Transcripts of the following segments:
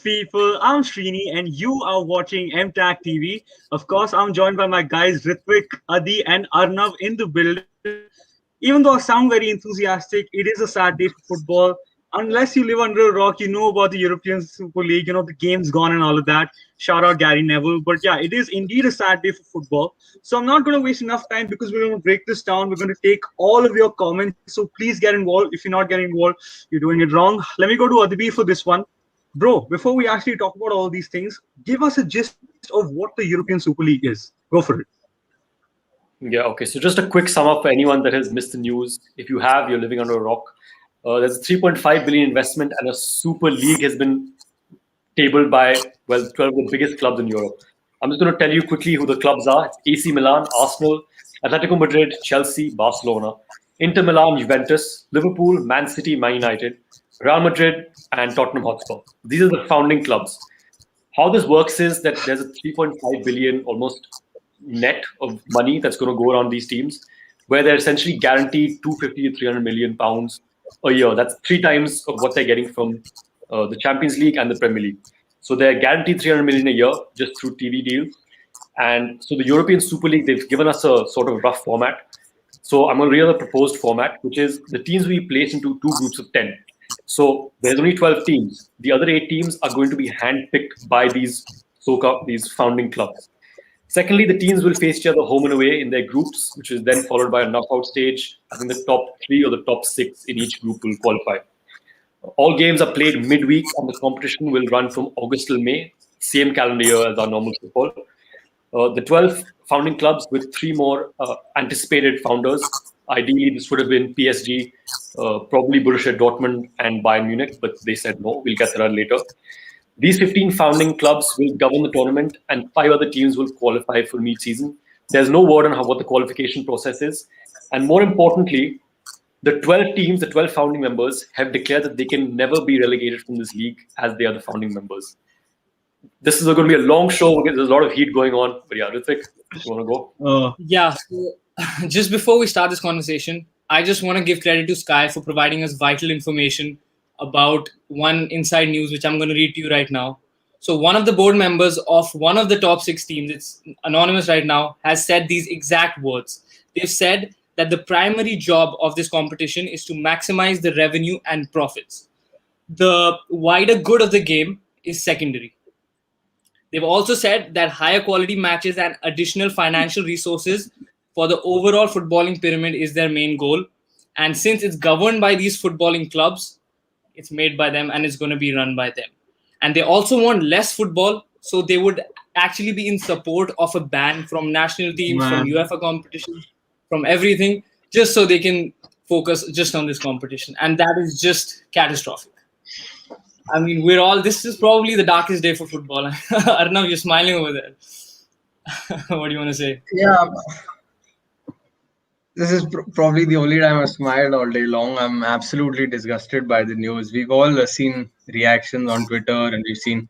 people? I'm Srini and you are watching MTAG TV. Of course, I'm joined by my guys Ritvik, Adi, and Arnav in the building. Even though I sound very enthusiastic, it is a sad day for football. Unless you live under a rock, you know about the European Super League, the game's gone and all of that. Shout out Gary Neville. But yeah, it is indeed a sad day for football. So I'm not going to waste enough time because we're going to break this down. We're going to take all of your comments. So please get involved. If you're not getting involved, you're doing it wrong. Let me go to Adibir for this one. Bro, before we actually talk about all these things, give us a gist of what the European Super League is. Go for it. Yeah, okay. So just a quick sum up for anyone that has missed the news. If you have, you're living under a rock. There's a 3.5 billion investment and a Super League has been tabled by, 12 of the biggest clubs in Europe. I'm just going to tell you quickly who the clubs are. It's AC Milan, Arsenal, Atletico Madrid, Chelsea, Barcelona, Inter Milan, Juventus, Liverpool, Man City, Man United, Real Madrid, and Tottenham Hotspur. These are the founding clubs. How this works is that there's a 3.5 billion almost net of money that's going to go around these teams, where they're essentially guaranteed 250 to 300 million pounds a year. That's 3 times of what they're getting from the Champions League and the Premier League. So they're guaranteed 300 million a year just through TV deals. And so the European Super League, they've given us a sort of rough format. So I'm going to read the proposed format, which is the teams will be placed into 2 groups of 10. So there's only 12 teams. The other 8 teams are going to be handpicked by these founding clubs. Secondly, the teams will face each other home and away in their groups, which is then followed by a knockout stage. I think the top 3 or the top 6 in each group will qualify. All games are played midweek, and the competition will run from August till May, same calendar year as our normal football. The 12 founding clubs with 3 more anticipated founders. Ideally, this would have been PSG, probably Borussia Dortmund and Bayern Munich, but they said no. We'll get to that later. These 15 founding clubs will govern the tournament, and 5 other teams will qualify for mid-season. There's no word on what the qualification process is. And more importantly, the 12 teams, the 12 founding members, have declared that they can never be relegated from this league as they are the founding members. This is going to be a long show. There's a lot of heat going on. But yeah, Ritvik, you want to go? Yeah. So just before we start this conversation, I just want to give credit to Sky for providing us vital information about one inside news, which I'm going to read to you right now. So one of the board members of one of the top 6 teams, it's anonymous right now, has said these exact words. They've said that the primary job of this competition is to maximize the revenue and profits. The wider good of the game is secondary. They've also said that higher quality matches and additional financial resources for the overall footballing pyramid is their main goal. And since it's governed by these footballing clubs, it's made by them and it's going to be run by them. And they also want less football, so they would actually be in support of a ban from national teams, from UEFA competitions, from everything, just so they can focus just on this competition. And that is just catastrophic. I mean, this is probably the darkest day for football. Arnav, you're smiling over there. What do you want to say? Yeah. This is probably the only time I smiled all day long. I'm absolutely disgusted by the news. We've all seen reactions on Twitter, and we've seen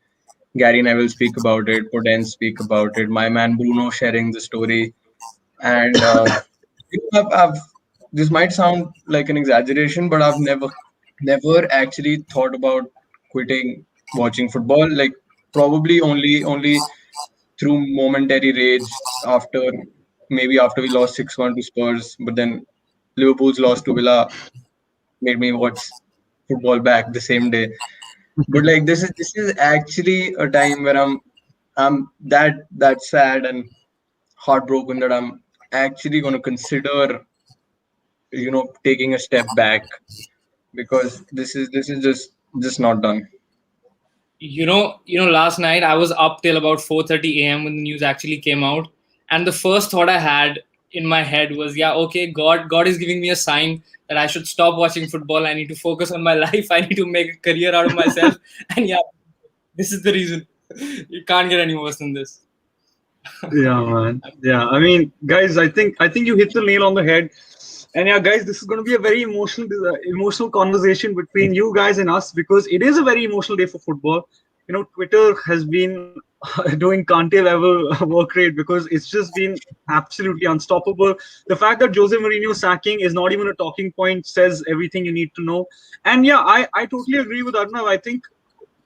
Gary Neville speak about it, Podence speak about it, my man Bruno sharing the story. And this might sound like an exaggeration, but I've never actually thought about quitting watching football. Like probably only through momentary rage after we lost 6-1 to Spurs, but then Liverpool's loss to Villa made me watch football back the same day. But like this is actually a time where I'm that sad and heartbroken that I'm actually going to consider taking a step back, because this is just not done. Last night I was up till about 4:30 a.m. when the news actually came out. And the first thought I had in my head was, okay, God is giving me a sign that I should stop watching football. I need to focus on my life. I need to make a career out of myself. And this is the reason. You can't get any worse than this. Yeah, man. Yeah, I mean, guys, I think you hit the nail on the head. And yeah, guys, this is going to be a very emotional conversation between you guys and us, because it is a very emotional day for football. Twitter has been doing can't level work rate, because it's just been absolutely unstoppable. The fact that Jose Mourinho's sacking is not even a talking point says everything you need to know. And yeah, I totally agree with Arnav. I think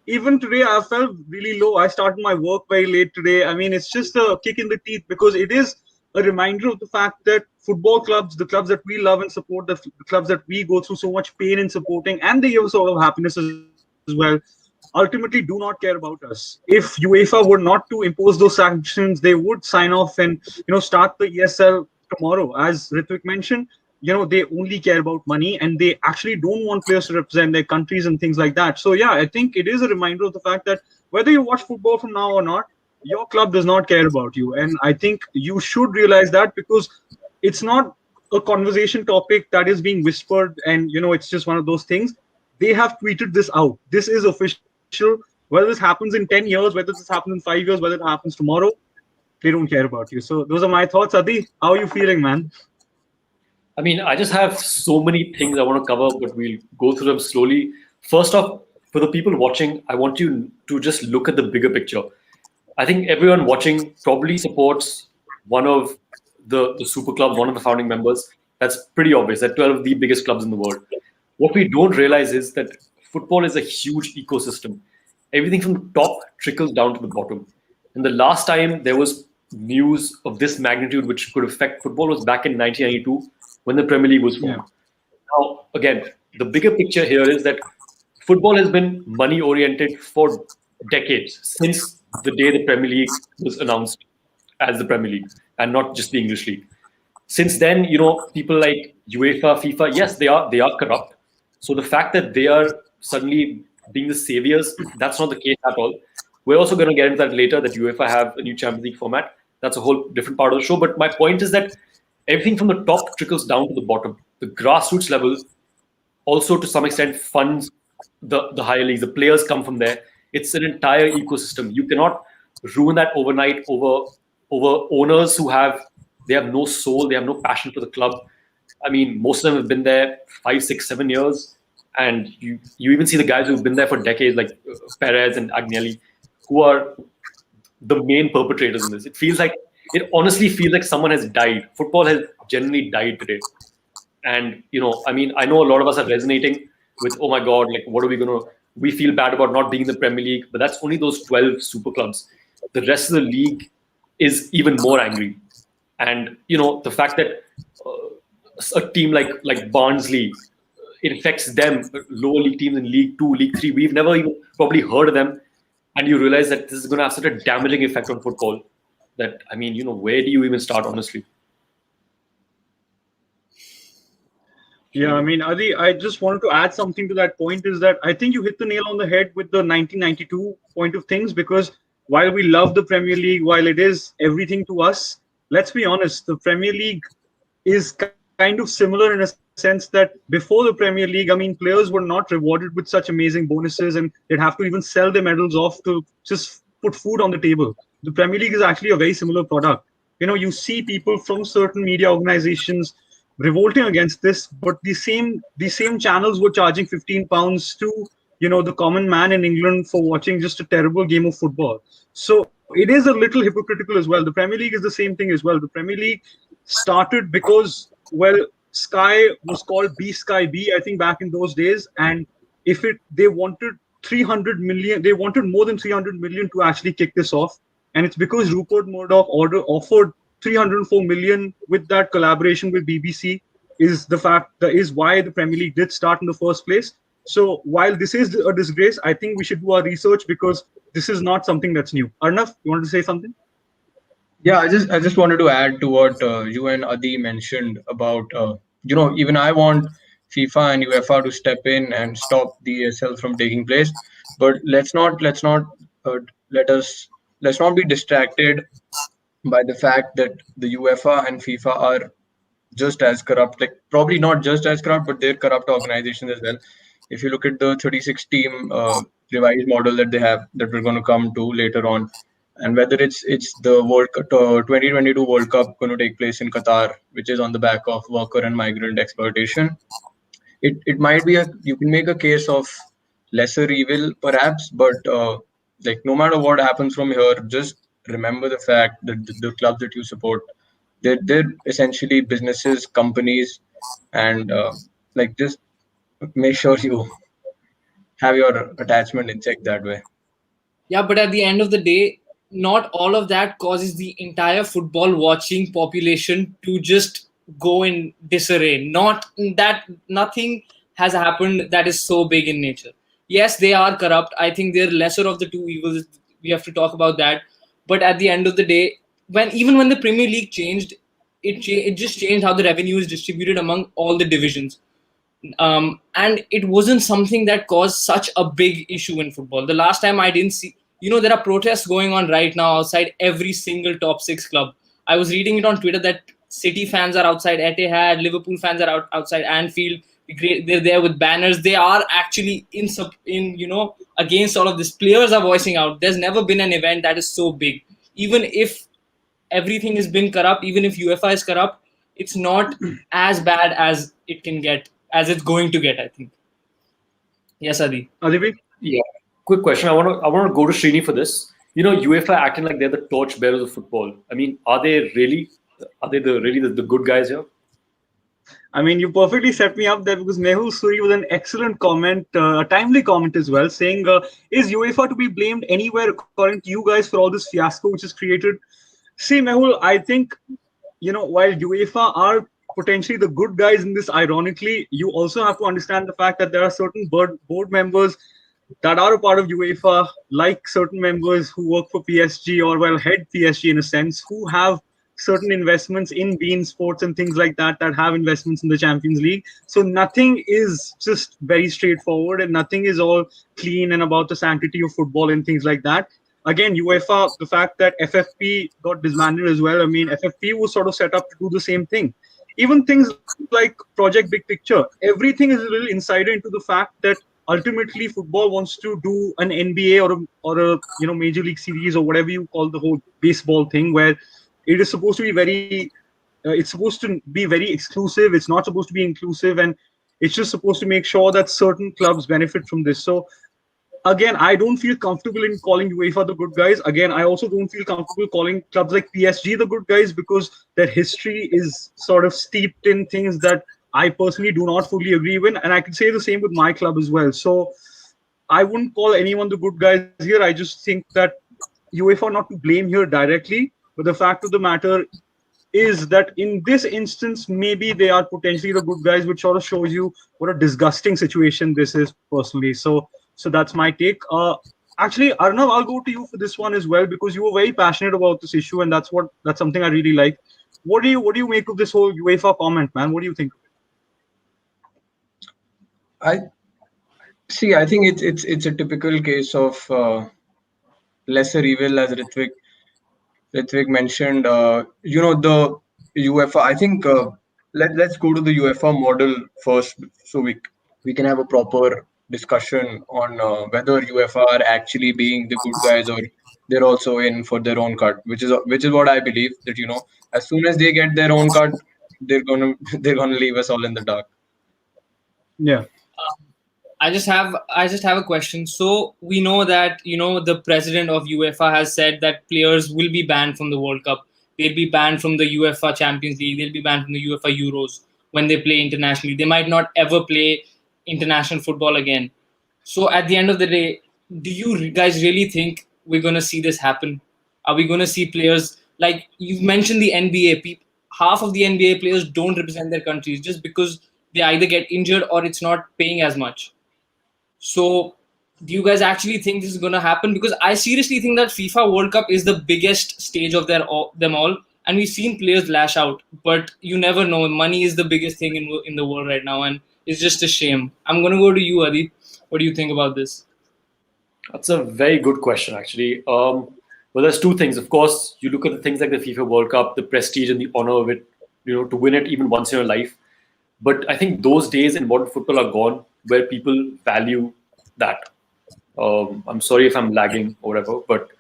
even today I felt really low. I started my work very late today. I mean, it's just a kick in the teeth because it is a reminder of the fact that football clubs, the clubs that we love and support, the clubs that we go through so much pain in supporting, and they give us a lot of happiness as well, ultimately do not care about us. If UEFA were not to impose those sanctions, they would sign off and start the ESL tomorrow. As Ritvik mentioned, they only care about money and they actually don't want players to represent their countries and things like that. So yeah, I think it is a reminder of the fact that whether you watch football from now or not, your club does not care about you. And I think you should realize that, because it's not a conversation topic that is being whispered and it's just one of those things. They have tweeted this out. This is official. Whether this happens in 10 years, whether this happens in 5 years, whether it happens tomorrow, they don't care about you. So those are my thoughts. Adi, how are you feeling, man? I mean, I just have so many things I want to cover, but we'll go through them slowly. First off, for the people watching, I want you to just look at the bigger picture. I think everyone watching probably supports one of the super clubs, one of the founding members. That's pretty obvious. They're 12 of the biggest clubs in the world. What we don't realize is that football is a huge ecosystem. Everything from the top trickles down to the bottom. And the last time there was news of this magnitude which could affect football was back in 1992 when the Premier League was formed. Now, again, the bigger picture here is that football has been money oriented for decades, since the day the Premier League was announced as the Premier League and not just the English League. Since then, people like UEFA, FIFA, yes, they are corrupt. So the fact that they are suddenly being the saviors, that's not the case at all. We're also going to get into that later, that UEFA have a new Champions League format. That's a whole different part of the show. But my point is that everything from the top trickles down to the bottom. The grassroots level also, to some extent, funds the higher leagues. The players come from there. It's an entire ecosystem. You cannot ruin that overnight over owners who have no soul, they have no passion for the club. I mean, most of them have been there 5, 6, 7 years, and you even see the guys who've been there for decades, like Perez and Agnelli, who are the main perpetrators in this. It honestly feels like someone has died. Football has genuinely died today. And, I mean, I know a lot of us are resonating with, oh my God, like, what are we feel bad about not being in the Premier League, but that's only those 12 super clubs. The rest of the league is even more angry. And, the fact that a team like Barnsley, it affects them, lower league teams in League 2, League 3, we've never even probably heard of them. And you realize that this is going to have such a damaging effect on football that, I mean, where do you even start, honestly? Yeah, I mean, Adi, I just wanted to add something to that point, is that I think you hit the nail on the head with the 1992 point of things, because while we love the Premier League, while it is everything to us, let's be honest, the Premier League is kind of similar in a sense that before the Premier League, I mean, players were not rewarded with such amazing bonuses and they'd have to even sell their medals off to just put food on the table. The Premier League is actually a very similar product. You see people from certain media organizations revolting against this, but the same channels were charging £15 to the common man in England for watching just a terrible game of football. So it is a little hypocritical as well. The Premier League is the same thing as well. The Premier League started because, well, Sky was called B Sky B, I think, back in those days, and they wanted 300 million, they wanted more than 300 million to actually kick this off, and it's because Rupert Murdoch offered 304 million with that collaboration with BBC is why the Premier League did start in the first place. So while this is a disgrace, I think we should do our research, because this is not something that's new. Arnav, you wanted to say something? Yeah, I just wanted to add to what you and Adi mentioned about even I want FIFA and UEFA to step in and stop the ESL from taking place, but uh, let us let's not be distracted by the fact that the UEFA and FIFA are just as corrupt, like probably not just as corrupt, but they're corrupt organizations as well. If you look at the 36 team revised model that they have, that we're going to come to later on, and whether it's the 2022 World Cup going to take place in Qatar, which is on the back of worker and migrant exploitation, it might be you can make a case of lesser evil perhaps, but like no matter what happens from here, just remember the fact that the clubs that you support, they're essentially businesses, companies, and like just make sure you have your attachment in check that way. Yeah, but at the end of the day, not all of that causes the entire football watching population to just go in disarray. Not that nothing has happened that is so big in nature. Yes, they are corrupt. I think they're lesser of the two evils. We have to talk about that. But at the end of the day, when the Premier League changed, it just changed how the revenue is distributed among all the divisions. And it wasn't something that caused such a big issue in football. The last time I didn't see, there are protests going on right now outside every single top six club. I was reading it on Twitter that City fans are outside Etihad, Liverpool fans are outside Anfield. They're there with banners. They are actually against all of this. Players are voicing out. There's never been an event that is so big. Even if everything has been corrupt, even if UEFA is corrupt, it's not as bad as it can get, as it's going to get, I think. Yes, Adi. Adibir? Yeah. Quick question. I want to go to Srini for this. UEFA acting like they're the torch bearers of football. I mean, are they really the good guys here? I mean, you perfectly set me up there because Mehul Suri was an excellent comment, a timely comment as well, saying, is UEFA to be blamed anywhere according to you guys for all this fiasco which is created? See, Mehul, I think, while UEFA are potentially the good guys in this, ironically, you also have to understand the fact that there are certain board members that are a part of UEFA, like certain members who work for PSG or, head PSG in a sense, who have certain investments in Bein Sports and things like that have investments in the Champions League. So nothing is just very straightforward and nothing is all clean and about the sanctity of football and things like that. Again, UEFA, the fact that FFP got disbanded as well, I mean, FFP was sort of set up to do the same thing. Even things like Project Big Picture, everything is a little insider into the fact that ultimately football wants to do an NBA or a Major League Series or whatever you call the whole baseball thing, where it is supposed to be very exclusive. It's not supposed to be inclusive, and it's just supposed to make sure that certain clubs benefit from this. So again, I don't feel comfortable in calling UEFA the good guys. Again, I also don't feel comfortable calling clubs like PSG the good guys because their history is sort of steeped in things that I personally do not fully agree with. And I can say the same with my club as well. So I wouldn't call anyone the good guys here. I just think that UEFA not to blame here directly. But the fact of the matter is that in this instance, maybe they are potentially the good guys, which sort of shows you what a disgusting situation this is personally. So that's my take. Actually, Arnav, I'll go to you for this one as well because you were very passionate about this issue, and that's something I really like. What do you make of this whole UEFA comment, man? What do you think of it? I think it's a typical case of lesser evil, as Ritvik mentioned. The UEFA. I think let's go to the UEFA model first, so we can have a proper discussion on whether UEFA are actually being the good guys or they're also in for their own cut, which is what I believe that as soon as they get their own cut, they're gonna leave us all in the dark. Yeah. I just have a question. So we know that the president of UEFA has said that players will be banned from the World Cup. They'll be banned from the UEFA Champions League. They'll be banned from the UEFA Euros when they play internationally. They might not ever play international football again. So at the end of the day, do you guys really think we're going to see this happen? Are we going to see players like you mentioned the NBA? Half of the NBA players don't represent their countries just because they either get injured or it's not paying as much. So do you guys actually think this is going to happen? Because I seriously think that FIFA World Cup is the biggest stage of them all. And we've seen players lash out, but you never know. Money is the biggest thing in the world right now. And it's just a shame. I'm going to go to you, Adi. What do you think about this? That's a very good question, actually. Well, there's two things. Of course, you look at the things like the FIFA World Cup, the prestige and the honor of it, to win it even once in your life. But I think those days in modern football are gone where people value that. I'm sorry if I'm lagging or whatever, but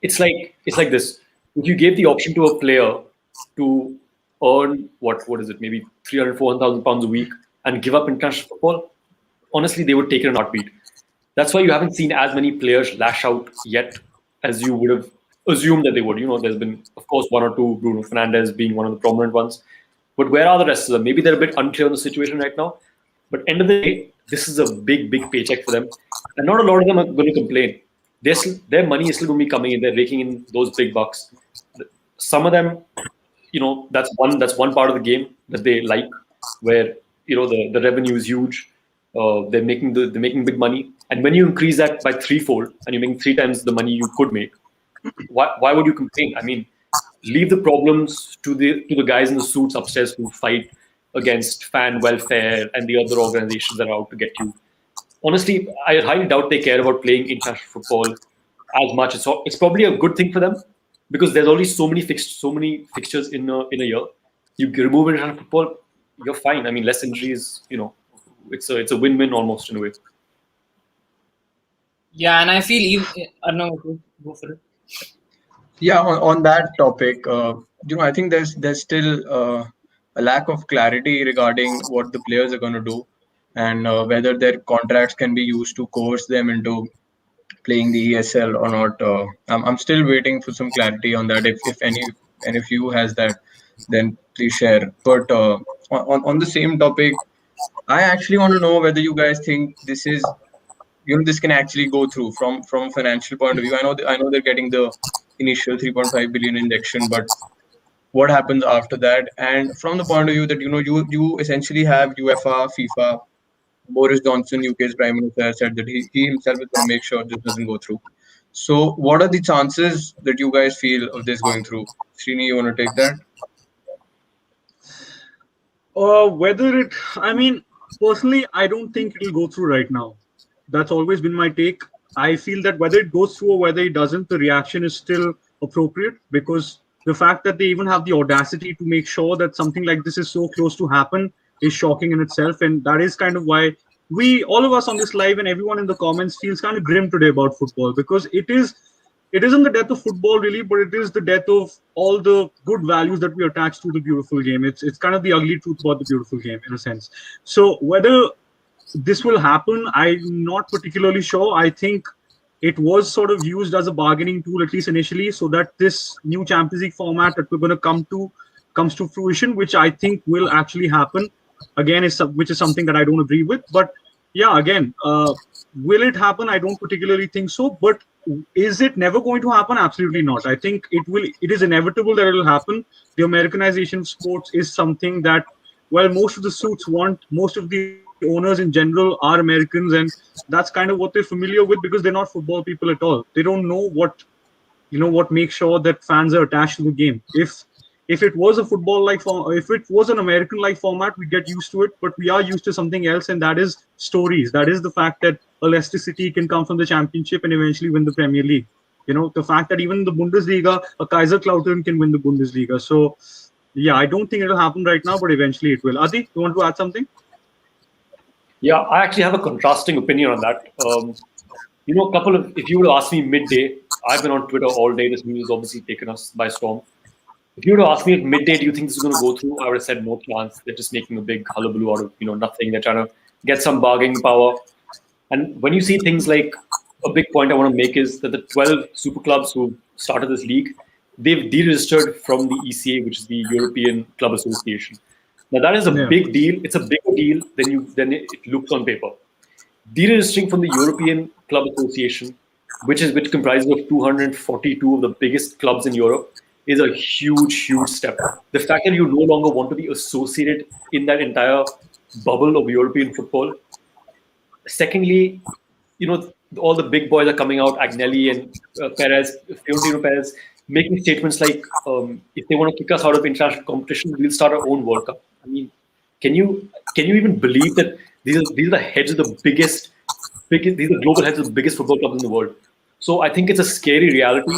it's like this. If you gave the option to a player to earn what is it, maybe 300, 400,000 pounds a week and give up international football, honestly, they would take it in a heartbeat. That's why you haven't seen as many players lash out yet as you would have assumed that they would. There's been, of course, one or two, Bruno Fernandes being one of the prominent ones. But where are the rest of them? Maybe they're a bit unclear on the situation right now. But end of the day, this is a big paycheck for them, and not a lot of them are going to complain. Their money is still going to be coming in. They're raking in those big bucks. Some of them, that's one part of the game that they like, where the revenue is huge. They're making big money, and when you increase that by threefold and you're making 3 times the money you could make, why would you complain? I mean, leave the problems to the guys in the suits upstairs who fight against fan welfare and the other organizations that are out to get you. Honestly, I highly doubt they care about playing international football as much. It's probably a good thing for them because there's already so many fixtures in a year. You remove international football, you're fine. I mean, less injuries. It's a win-win almost in a way. Yeah, and I feel even Arnav, okay, go for it. Yeah, on that topic, I think there's still a lack of clarity regarding what the players are going to do, and whether their contracts can be used to coerce them into playing the ESL or not. I'm still waiting for some clarity on that. If any of you has that, then please share. But on the same topic, I actually want to know whether you guys think this is, this can actually go through from a financial point of view. I know they're getting the initial 3.5 billion injection, but what happens after that? And from the point of view that you essentially have UEFA, FIFA, Boris Johnson, UK's Prime Minister, said that he himself is going to make sure this doesn't go through. So, what are the chances that you guys feel of this going through? Srini, you want to take that? I mean, personally, I don't think it'll go through right now. That's always been my take. I feel that whether it goes through or whether it doesn't, the reaction is still appropriate, because the fact that they even have the audacity to make sure that something like this is so close to happen is shocking in itself. And that is kind of why all of us on this live and everyone in the comments feels kind of grim today about football, because it isn't the death of football really, but it is the death of all the good values that we attach to the beautiful game. It's kind of the ugly truth about the beautiful game in a sense. So whether this will happen, I'm not particularly sure. I think it was sort of used as a bargaining tool, at least initially, so that this new Champions League format that we're going to comes to fruition, which I think will actually happen. Again, which is something that I don't agree with. But yeah, again, will it happen? I don't particularly think so. But is it never going to happen? Absolutely not. I think it will. It is inevitable that it will happen. The Americanization of sports is something that, well, most of the suits want. Most of the owners in general are Americans, and that's kind of what they're familiar with, because they're not football people at all. They don't know what makes sure that fans are attached to the game. If it was a football like form, if it was an American like format, we get used to it. But we are used to something else, and that is stories. That is the fact that a Leicester City can come from the Championship and eventually win the Premier League. The fact that even the Bundesliga, a Kaiserslautern can win the Bundesliga. So yeah, I don't think it'll happen right now, but eventually it will. Adi, you want to add something? Yeah, I actually have a contrasting opinion on that. If you would have asked me midday, I've been on Twitter all day. This news has obviously taken us by storm. If you would have asked me at midday, do you think this is going to go through? I would have said no chance. They're just making a big hullabaloo out of nothing. They're trying to get some bargaining power. And when you see things like, a big point I want to make is that the 12 super clubs who started this league, they've deregistered from the ECA, which is the European Club Association. Now that is a big deal. It's a bigger deal than it looks on paper. Deregistering from the European Club Association, which comprises of 242 of the biggest clubs in Europe, is a huge step. The fact that you no longer want to be associated in that entire bubble of European football. Secondly, all the big boys are coming out, Agnelli and Fiorentino Perez, making statements like, if they want to kick us out of international competition, we'll start our own World Cup. I mean, can you even believe that these are the heads of the biggest, these are global heads of the biggest football clubs in the world? So I think it's a scary reality.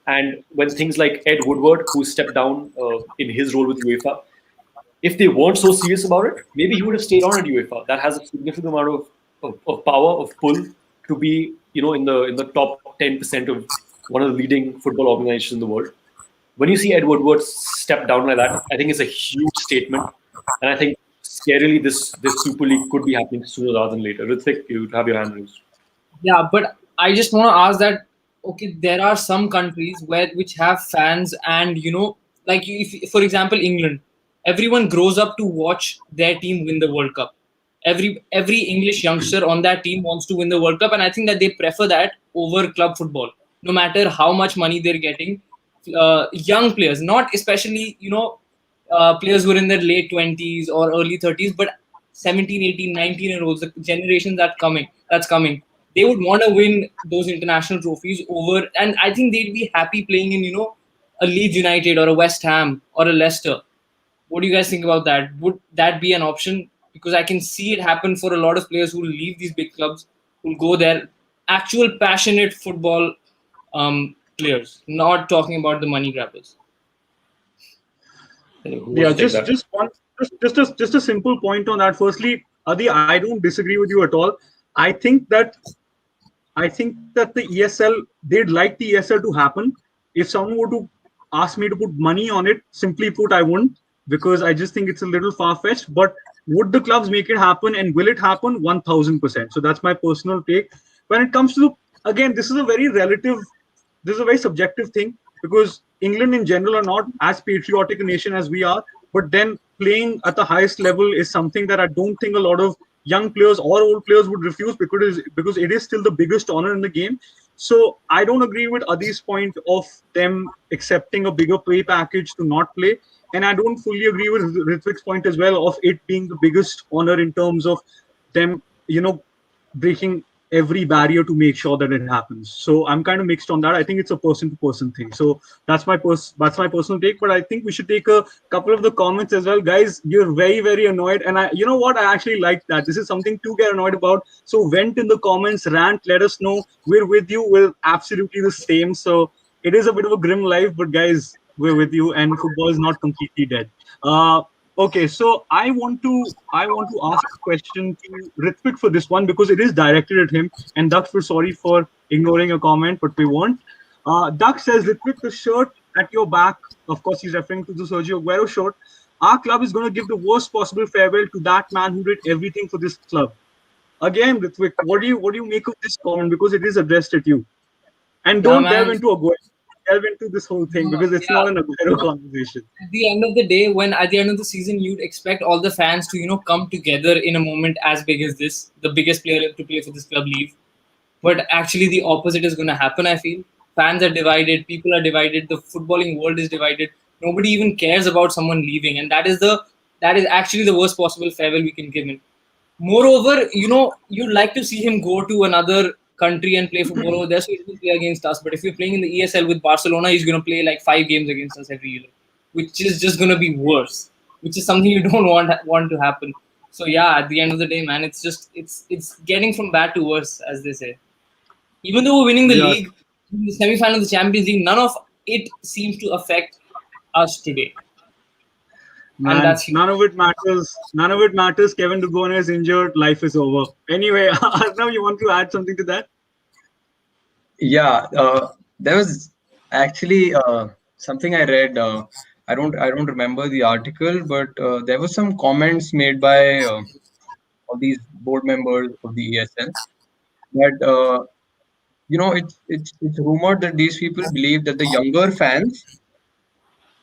And when things like Ed Woodward, who stepped down in his role with UEFA, if they weren't so serious about it, maybe he would have stayed on at UEFA. That has a significant amount of power, of pull, to be in the top 10% of one of the leading football organizations in the world. When you see Ed Woodward step down like that, I think it's a huge statement, and I think scarily this Super League could be happening sooner rather than later. Ritvik, you have your hand raised. Yeah, but I just want to ask that. Okay, there are some countries which have fans, and if, for example, England, everyone grows up to watch their team win the World Cup. every English youngster on that team wants to win the World Cup, and I think that they prefer that over club football, no matter how much money they're getting. Young players, not especially players who are in their late 20s or early 30s, but 17, 18, 19-year olds, the generation that's coming, they would want to win those international trophies over, and I think they'd be happy playing in a Leeds United or a West Ham or a Leicester. What do you guys think about that? Would that be an option? Because I can see it happen for a lot of players who leave these big clubs, who'll go there, actual passionate football players, not talking about the money grabbers. Who Yeah, wants to take that? just a simple point on that. Firstly, Adi, I don't disagree with you at all. I think that the ESL, they'd like the ESL to happen. If someone were to ask me to put money on it, simply put, I wouldn't, because I just think it's a little far-fetched. But would the clubs make it happen, and will it happen? 1000%. So that's my personal take. When it comes to, again, this is a very subjective thing, because England in general are not as patriotic a nation as we are. But then playing at the highest level is something that I don't think a lot of young players or old players would refuse, because it is still the biggest honor in the game. So I don't agree with Adi's point of them accepting a bigger pay package to not play. And I don't fully agree with Ritvik's point as well of it being the biggest honor in terms of them, breaking every barrier to make sure that it happens. So I'm kind of mixed on that. I think it's a person-to-person thing. So that's my personal take. But I think we should take a couple of the comments as well, guys. You're very, very annoyed, and you know what? I actually like that. This is something to get annoyed about. So vent in the comments, rant. Let us know. We're with you. We're absolutely the same. So it is a bit of a grim life, but guys, we're with you, and football is not completely dead. Okay, so I want to ask a question to Ritvik for this one, because it is directed at him. And Duck, we're sorry for ignoring a comment, but we won't. Duck says, Ritvik, the shirt at your back, of course, he's referring to the Sergio Aguero shirt. Our club is going to give the worst possible farewell to that man who did everything for this club. Again, Ritvik, what do you make of this comment? Because it is addressed at you. And Yeah, don't delve man. into Aguero. Delve into this whole thing, because it's Yeah. not an Aguero conversation. At the end of the day, when at the end of the season, you'd expect all the fans to come together in a moment as big as this, the biggest player to play for this club leave. But actually, the opposite is going to happen. I feel fans are divided, people are divided, the footballing world is divided. Nobody even cares about someone leaving, and that is actually the worst possible farewell we can give him. Moreover, you'd like to see him go to another country and play football over there, so he will play against us. But if you're playing in the ESL with Barcelona, he's going to play like 5 games against us every year, which is just going to be worse. Which is something you don't want to happen. So yeah, at the end of the day, man, it's getting from bad to worse, as they say. Even though we're winning the Yeah. league, in the semi-final of the Champions League, none of it seems to affect us today. And Man, that's none of it matters. None of it matters. Kevin De Bruyne is injured. Life is over. Anyway, Arnav, you want to add something to that? Yeah, there was actually something I read. I don't remember the article, but there was some comments made by all these board members of the ESL that it's rumored that these people believe that the younger fans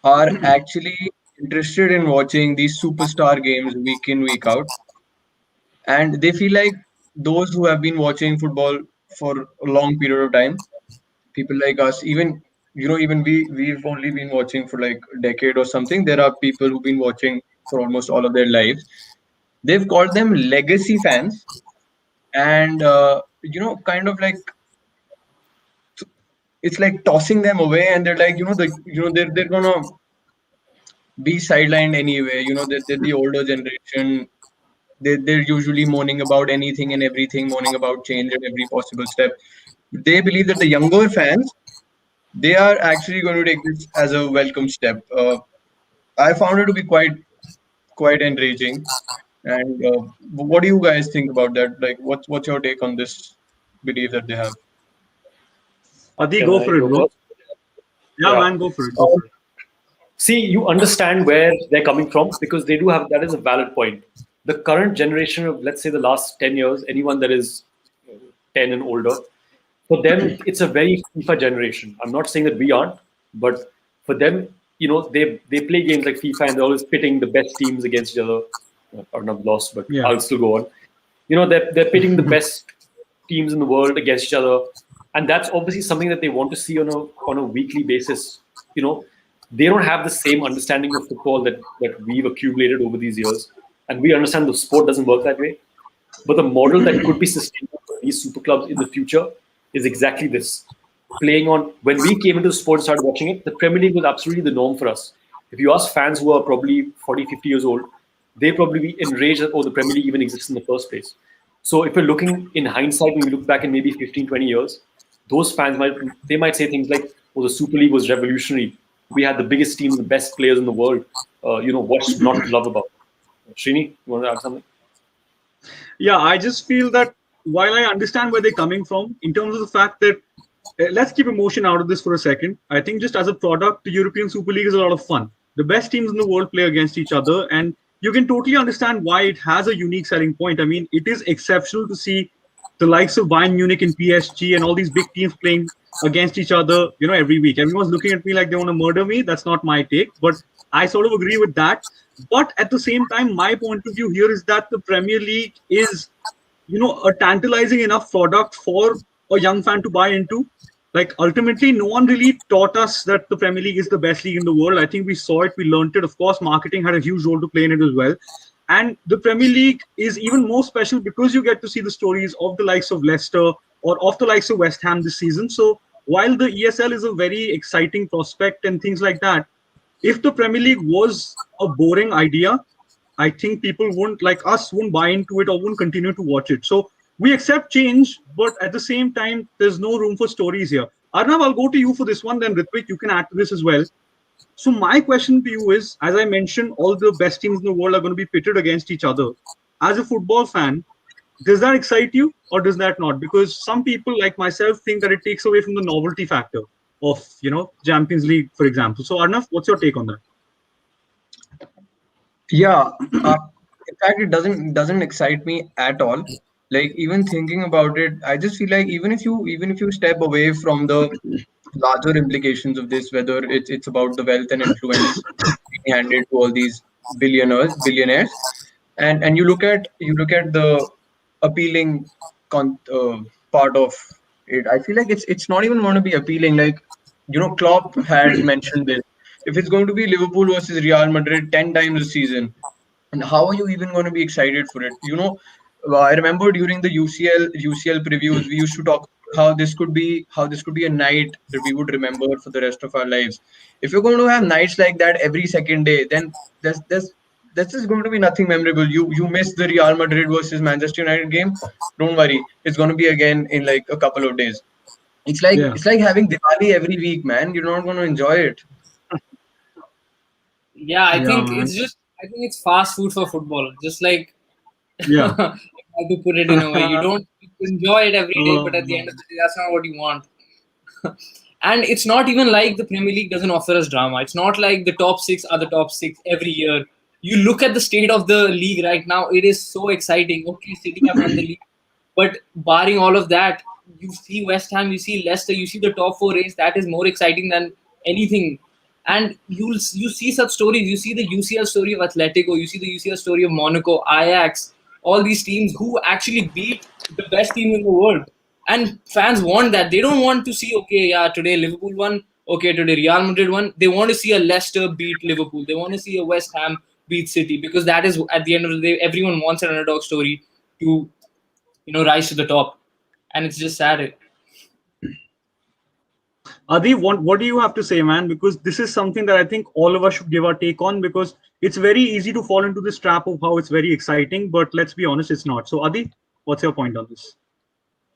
are actually interested in watching these superstar games week in week out, and they feel like those who have been watching football for a long period of time, people like us, even we've only been watching for like a decade or something. There are people who've been watching for almost all of their lives. They've called them legacy fans, and kind of like it's like tossing them away, and they're like, they're gonna be sidelined anyway. They're the older generation. They're usually moaning about anything and everything, moaning about change at every possible step. They believe that the younger fans, they are actually going to take this as a welcome step. I found it to be quite enraging. And what do you guys think about that? Like, what's your take on this belief that they have? Adi, Can go I for it, go bro. first? Yeah, Yeah. man, go for it. Go for it. See, you understand where they're coming from, because they do have, that is a valid point. The current generation of, let's say, the last 10 years, anyone that is 10 and older, for them, it's a very FIFA generation. I'm not saying that we aren't, but for them, they play games like FIFA, and they're always pitting the best teams against each other. Arnav lost, but Yeah. I'll still go on. They're pitting the best teams in the world against each other, and that's obviously something that they want to see on a weekly basis. They don't have the same understanding of football that we've accumulated over these years, and we understand the sport doesn't work that way. But the model that could be sustainable for these super clubs in the future is exactly this. Playing on, when we came into the sport and started watching it, the Premier League was absolutely the norm for us. If you ask fans who are probably 40, 50 years old, they'd probably be enraged that, the Premier League even exists in the first place. So if we're looking in hindsight, when we look back in maybe 15, 20 years, those fans might say things like, the Super League was revolutionary. We had the biggest team, the best players in the world. What's not to love about it? Srini, you want to add something? Yeah, I just feel that while I understand where they're coming from, in terms of the fact that let's keep emotion out of this for a second. I think just as a product, the European Super League is a lot of fun. The best teams in the world play against each other, and you can totally understand why it has a unique selling point. I mean, it is exceptional to see the likes of Bayern Munich and PSG and all these big teams playing against each other, every week. Everyone's looking at me like they want to murder me. That's not my take, but I sort of agree with that. But at the same time, my point of view here is that the Premier League is, a tantalizing enough product for a young fan to buy into. Like, ultimately, no one really taught us that the Premier League is the best league in the world. I think we saw it, we learned it. Of course, marketing had a huge role to play in it as well. And the Premier League is even more special because you get to see the stories of the likes of Leicester or of the likes of West Ham this season. So while the ESL is a very exciting prospect and things like that, if the Premier League was a boring idea, I think people wouldn't buy into it or wouldn't continue to watch it. So we accept change, but at the same time, there's no room for stories here. Arnav, I'll go to you for this one. Then Ritvik, you can add to this as well. So my question to you is, as I mentioned, all the best teams in the world are going to be pitted against each other. As a football fan, does that excite you or does that not? Because some people like myself think that it takes away from the novelty factor of, Champions League, for example. So Arnav, what's your take on that? Yeah, in fact, it doesn't excite me at all. Like, even thinking about it, I just feel like even if you step away from the larger implications of this, whether it's about the wealth and influence being handed to all these billionaires, and you look at the appealing part of it, I feel like it's not even going to be appealing. Like, Klopp had mentioned this. If it's going to be Liverpool versus Real Madrid 10 times a season, and how are you even going to be excited for it? I remember during the UCL previews, we used to talk about how this could be a night that we would remember for the rest of our lives. If you're going to have nights like that every second day, then that's just going to be nothing memorable. You miss the Real Madrid versus Manchester United game. Don't worry, it's going to be again in like a couple of days. It's like Yeah. it's like having Diwali every week, man. You're not going to enjoy it. Yeah, I Yeah, think man. it's fast food for football. Just like Yeah. how to put it in a way, you enjoy it every day, but at the end of Um, the day, that's not what you want. And it's not even like the Premier League doesn't offer us drama. It's not like the top six are the top six every year. You look at the state of the league right now; it is so exciting. Okay, City have won the league, but barring all of that, you see West Ham, you see Leicester, you see the top four race. That is more exciting than anything. And you see such stories. You see the UCL story of Atletico. You see the UCL story of Monaco, Ajax. All these teams who actually beat the best team in the world. And fans want that. They don't want to see, okay, yeah, today Liverpool won. Okay, today Real Madrid won. They want to see a Leicester beat Liverpool. They want to see a West Ham beat City, because that is, at the end of the day, everyone wants an underdog story to, rise to the top. And it's just sad. Adi, what do you have to say, man? Because this is something that I think all of us should give our take on, because it's very easy to fall into this trap of how it's very exciting, but let's be honest, it's not. So, Adi, what's your point on this?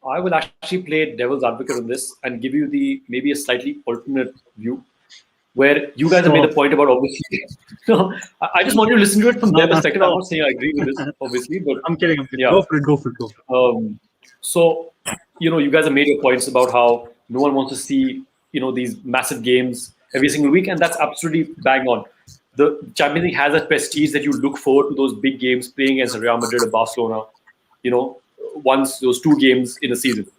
I will actually play devil's advocate on this and give you maybe a slightly alternate view, where you guys have made a Stop. point about, obviously. No, I just want you to listen to it from their perspective. I'm Stop. not saying I agree with this, obviously, but I'm kidding. I'm kidding. yeah. Go for it. Go for it. Go for it. So, you guys have made your points about how no one wants to see, these massive games every single week, and that's absolutely bang on. The Champions League has that prestige that you look forward to those big games playing against Real Madrid or Barcelona, once those two games in a season.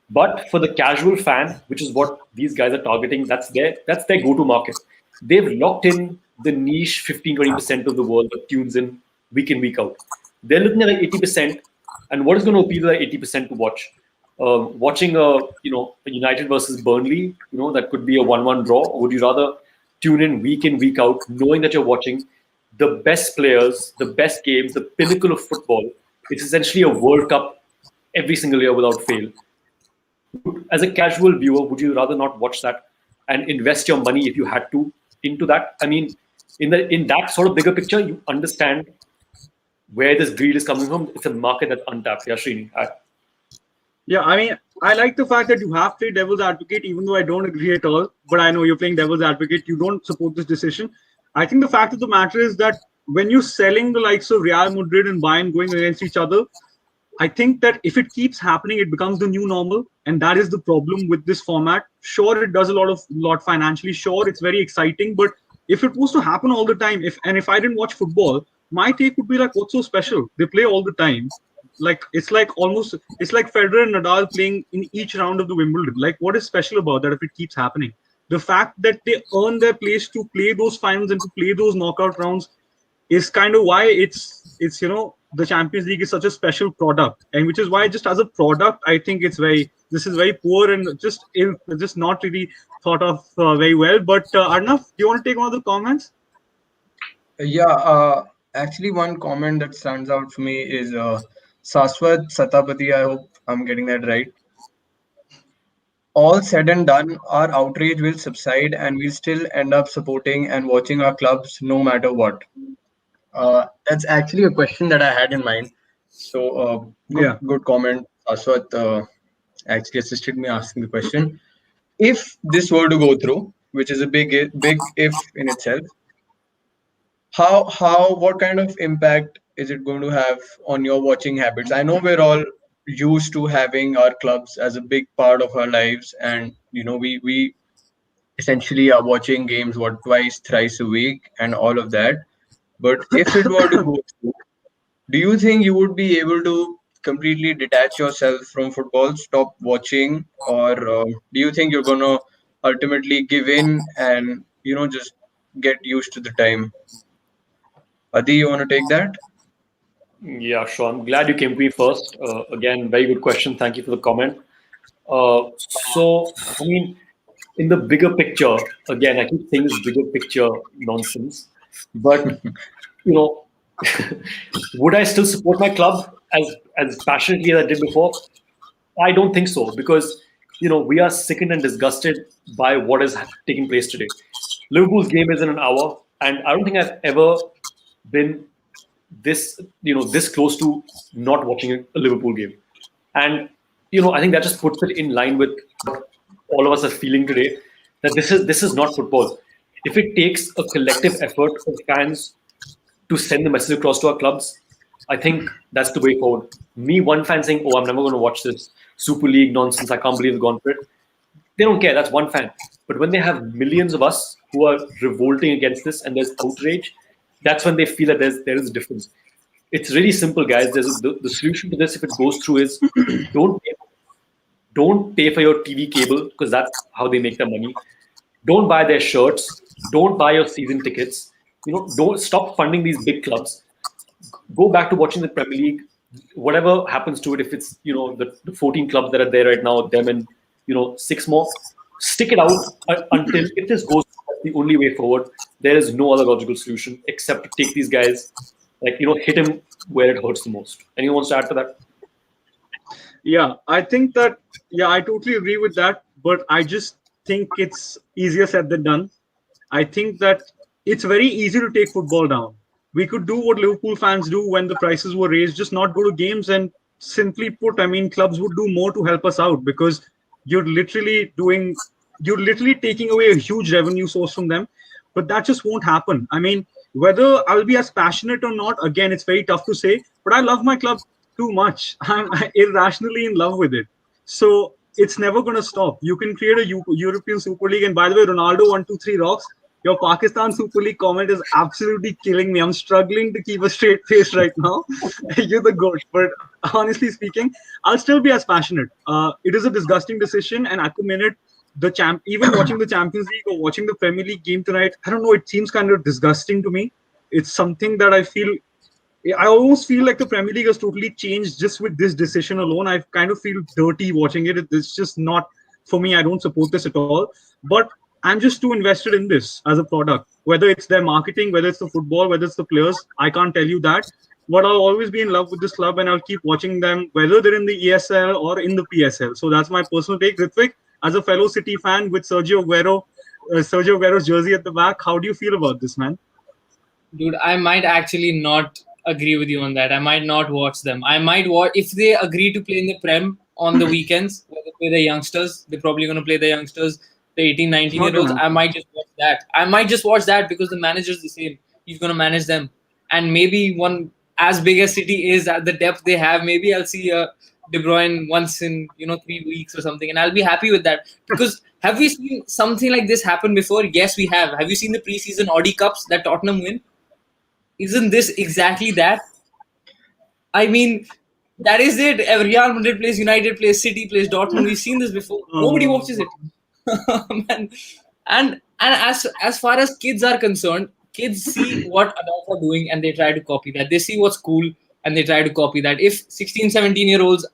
But for the casual fan, which is what these guys are targeting, that's their go-to market. They've locked in the niche 15-20% of the world that tunes in week in, week out. They're looking at like 80%, and what is going to appeal to that 80% to watch? Watching a United versus Burnley, that could be a 1-1 draw. Or would you rather tune in, week out, knowing that you're watching the best players, the best games, the pinnacle of football? It's essentially a World Cup every single year without fail. As a casual viewer, would you rather not watch that and invest your money if you had to into that? I mean, in that sort of bigger picture, you understand where this greed is coming from. It's a market that's untapped. Yeah, Srini. Yeah, I mean, I like the fact that you have played devil's advocate, even though I don't agree at all. But I know you're playing devil's advocate. You don't support this decision. I think the fact of the matter is that when you're selling the likes of Real Madrid and Bayern going against each other, I think that if it keeps happening, it becomes the new normal, and that is the problem with this format. Sure, it does a lot financially. Sure, it's very exciting, but if it was to happen all the time, if I didn't watch football, my take would be like, what's so special? They play all the time. Like it's like Federer and Nadal playing in each round of the Wimbledon. Like, what is special about that if it keeps happening? The fact that they earn their place to play those finals and to play those knockout rounds is kind of why it's the Champions League is such a special product, and which is why just as a product, I think this is very poor and just not really thought of very well. But Arnav, do you want to take one of the comments? Yeah, actually, one comment that stands out for me is Saswat Satapathy. I hope I'm getting that right. All said and done, our outrage will subside and we'll still end up supporting and watching our clubs no matter what. That's actually a question that I had in mind. So, good comment. Aswat actually assisted me asking the question. If this were to go through, which is a big if in itself, what kind of impact is it going to have on your watching habits? I know we're all used to having our clubs as a big part of our lives, and we essentially are watching games twice, thrice a week, and all of that. But if it were to go through, do you think you would be able to completely detach yourself from football, stop watching, or do you think you're gonna ultimately give in and just get used to the time? Adi, you want to take that? Yeah, sure. I'm glad you came to me first. Again, very good question. Thank you for the comment. I mean, in the bigger picture, again, I keep saying this bigger picture nonsense, but would I still support my club as passionately as I did before? I don't think so, because we are sickened and disgusted by what is taking place today. Liverpool's game is in an hour, and I don't think I've ever been this close to not watching a Liverpool game. And I think that just puts it in line with what all of us are feeling today, that this is not football. If it takes a collective effort of fans to send the message across to our clubs, I think that's the way forward. Me, one fan saying, "Oh, I'm never going to watch this Super League nonsense. I can't believe they've gone for it." They don't care. That's one fan. But when they have millions of us who are revolting against this and there's outrage, that's when they feel that there is a difference. It's really simple, guys. The solution to this, if it goes through, is don't pay for your TV cable, because that's how they make their money. Don't buy their shirts. Don't buy your season tickets. Don't stop funding these big clubs. Go back to watching the Premier League. Whatever happens to it, if it's the 14 clubs that are there right now, them and 6 more, stick it out until if this goes. That's the only way forward. There is no other logical solution except to take these guys, hit him where it hurts the most. Anyone wants to add to that? Yeah, I think that, I totally agree with that, but I just think it's easier said than done. I think that it's very easy to take football down. We could do what Liverpool fans do when the prices were raised, just not go to games, and simply put, I mean, clubs would do more to help us out, because you're literally taking away a huge revenue source from them. But that just won't happen. I mean, whether I'll be as passionate or not, again, it's very tough to say, but I love my club too much. I'm irrationally in love with it. So it's never going to stop. You can create a European Super League. And by the way, Ronaldo 123 rocks. Your Pakistan Super League comment is absolutely killing me. I'm struggling to keep a straight face right now. You're the goat. But honestly speaking, I'll still be as passionate. It is a disgusting decision. And at the minute, even watching the Champions League or watching the Premier League game tonight, I don't know, it seems kind of disgusting to me. It's something that I feel I almost feel like the Premier League has totally changed just with this decision alone. I kind of feel dirty watching it. It's just not for me. I don't support this at all. But I'm just too invested in this as a product. Whether it's their marketing, whether it's the football, whether it's the players, I can't tell you that. But I'll always be in love with this club, and I'll keep watching them, whether they're in the ESL or in the PSL. So that's my personal take. Ritvik, as a fellow City fan with Sergio Aguero's jersey at the back, how do you feel about this, man? Dude, I might actually not agree with you on that. I might not watch them. I might watch if they agree to play in the Prem on the weekends, where they play the youngsters. They're probably going to play the youngsters, the 18, It's 19 not year olds. gonna I happen. might just watch that. I might just watch that because the manager's the same. He's going to manage them. And maybe one as big as City is at the depth they have, maybe I'll see De Bruyne once in 3 weeks or something, and I'll be happy with that. Because have we seen something like this happen before? Yes, we have. Have you seen the preseason Audi Cups that Tottenham win? Isn't this exactly that? I mean, that is it. Real Madrid plays, United plays, City plays, Dortmund. We've seen this before. Nobody Uh, watches it. Man. And as far as kids are concerned, kids see what adults are doing and they try to copy that. They see what's cool and they try to copy that. If 16, 17-year-olds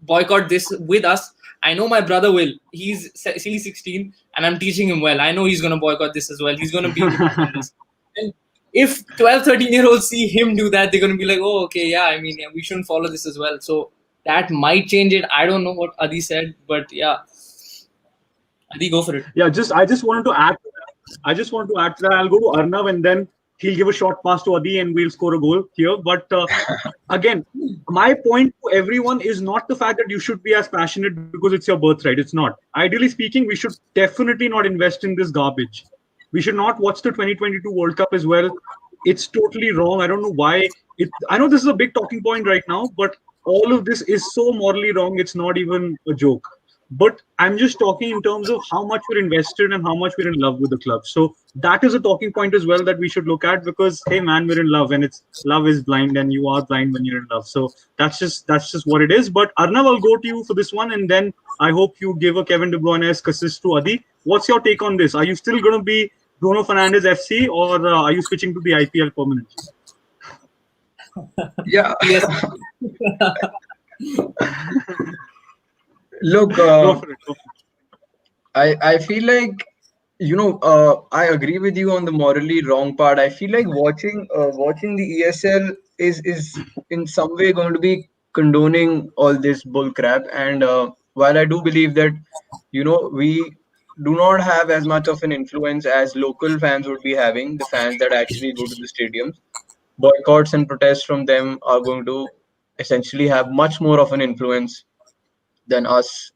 boycott this with us, I know my brother will. He's 16 and I'm teaching him well. I know he's going to boycott this as well. He's going to be with us on this. And if 12, 13-year-olds see him do that, they're going to be like, oh, okay, yeah, I mean, yeah, we shouldn't follow this as well. So that might change it. I don't know what Adi said, but yeah. Adi, go for it. yeah, I just wanted to add. I just want to add to that. I'll go to Arnav and then he'll give a short pass to Adi and we'll score a goal here. But again, my point to everyone is not the fact that you should be as passionate because it's your birthright. It's not. Ideally speaking, we should definitely not invest in this garbage. We should not watch the 2022 World Cup as well. It's totally wrong. I don't know why. I know this is a big talking point right now, but all of this is so morally wrong. It's not even a joke. But I'm just talking in terms of how much we're invested and how much we're in love with the club. So that is a talking point as well that we should look at because hey man, we're in love and it's love is blind and you are blind when you're in love. So that's just what it is. But Arnav, I'll go to you for this one and then I hope you give a Kevin De Bruyne-esque assist to Adi. What's your take on this? Are you still going to be Bruno Fernandes FC or are you switching to the IPL permanently? Yeah. Yes. Look, Go for it. Go for it. I feel like I agree with you on the morally wrong part. I feel like watching the ESL is in some way going to be condoning all this bull crap. And while I do believe that we do not have as much of an influence as local fans would be having, the fans that actually go to the stadiums, boycotts and protests from them are going to essentially have much more of an influence than us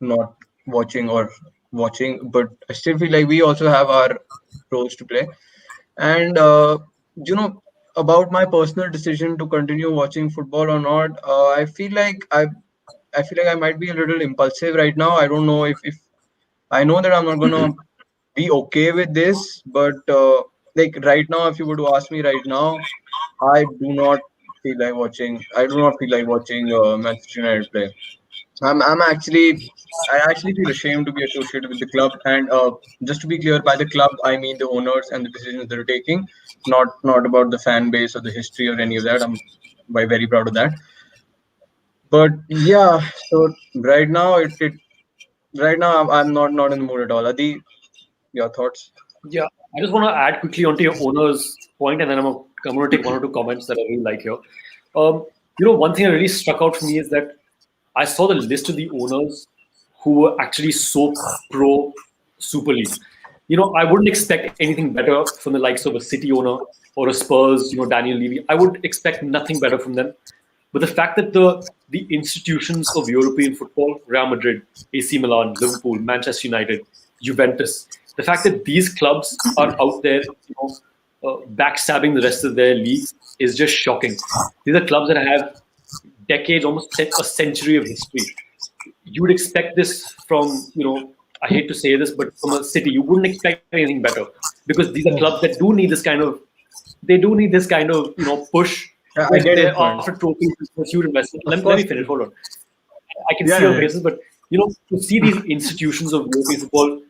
not watching or watching. But I still feel like we also have our roles to play. And you know, about my personal decision to continue watching football or not, I feel like I might be a little impulsive right now. I don't know if I know that I'm not gonna be okay with this, but like right now, if you were to ask me right now, I do not feel like watching. I do not feel like watching Manchester United play. I'm actually I actually feel ashamed to be associated with the club. And just to be clear, by the club I mean the owners and the decisions they're taking, not about the fan base or the history or any of that. I'm very proud of that. But yeah, so it right now I'm not in the mood at all. Adi, your thoughts? Yeah, I just want to add quickly onto your owner's point, and then I'm going to take one or two comments that I really like here. One thing that really struck out for me is that I saw the list of the owners who were actually so pro Super League. I wouldn't expect anything better from the likes of a City owner or a Spurs, Daniel Levy. I would expect nothing better from them. But the fact that the institutions of European football, Real Madrid, AC Milan, Liverpool, Manchester United, Juventus, the fact that these clubs are out there, backstabbing the rest of their leagues is just shocking. These are clubs that have decades, almost a century of history. You would expect this from, I hate to say this, but from a city, you wouldn't expect anything better because these are clubs that do need this kind of, push. Yeah, I get They're your point. after trophies, it's a huge investment. Of Let me course. finish. Hold on. I can Yeah, see yeah, on yeah. faces, but to see these institutions of European football,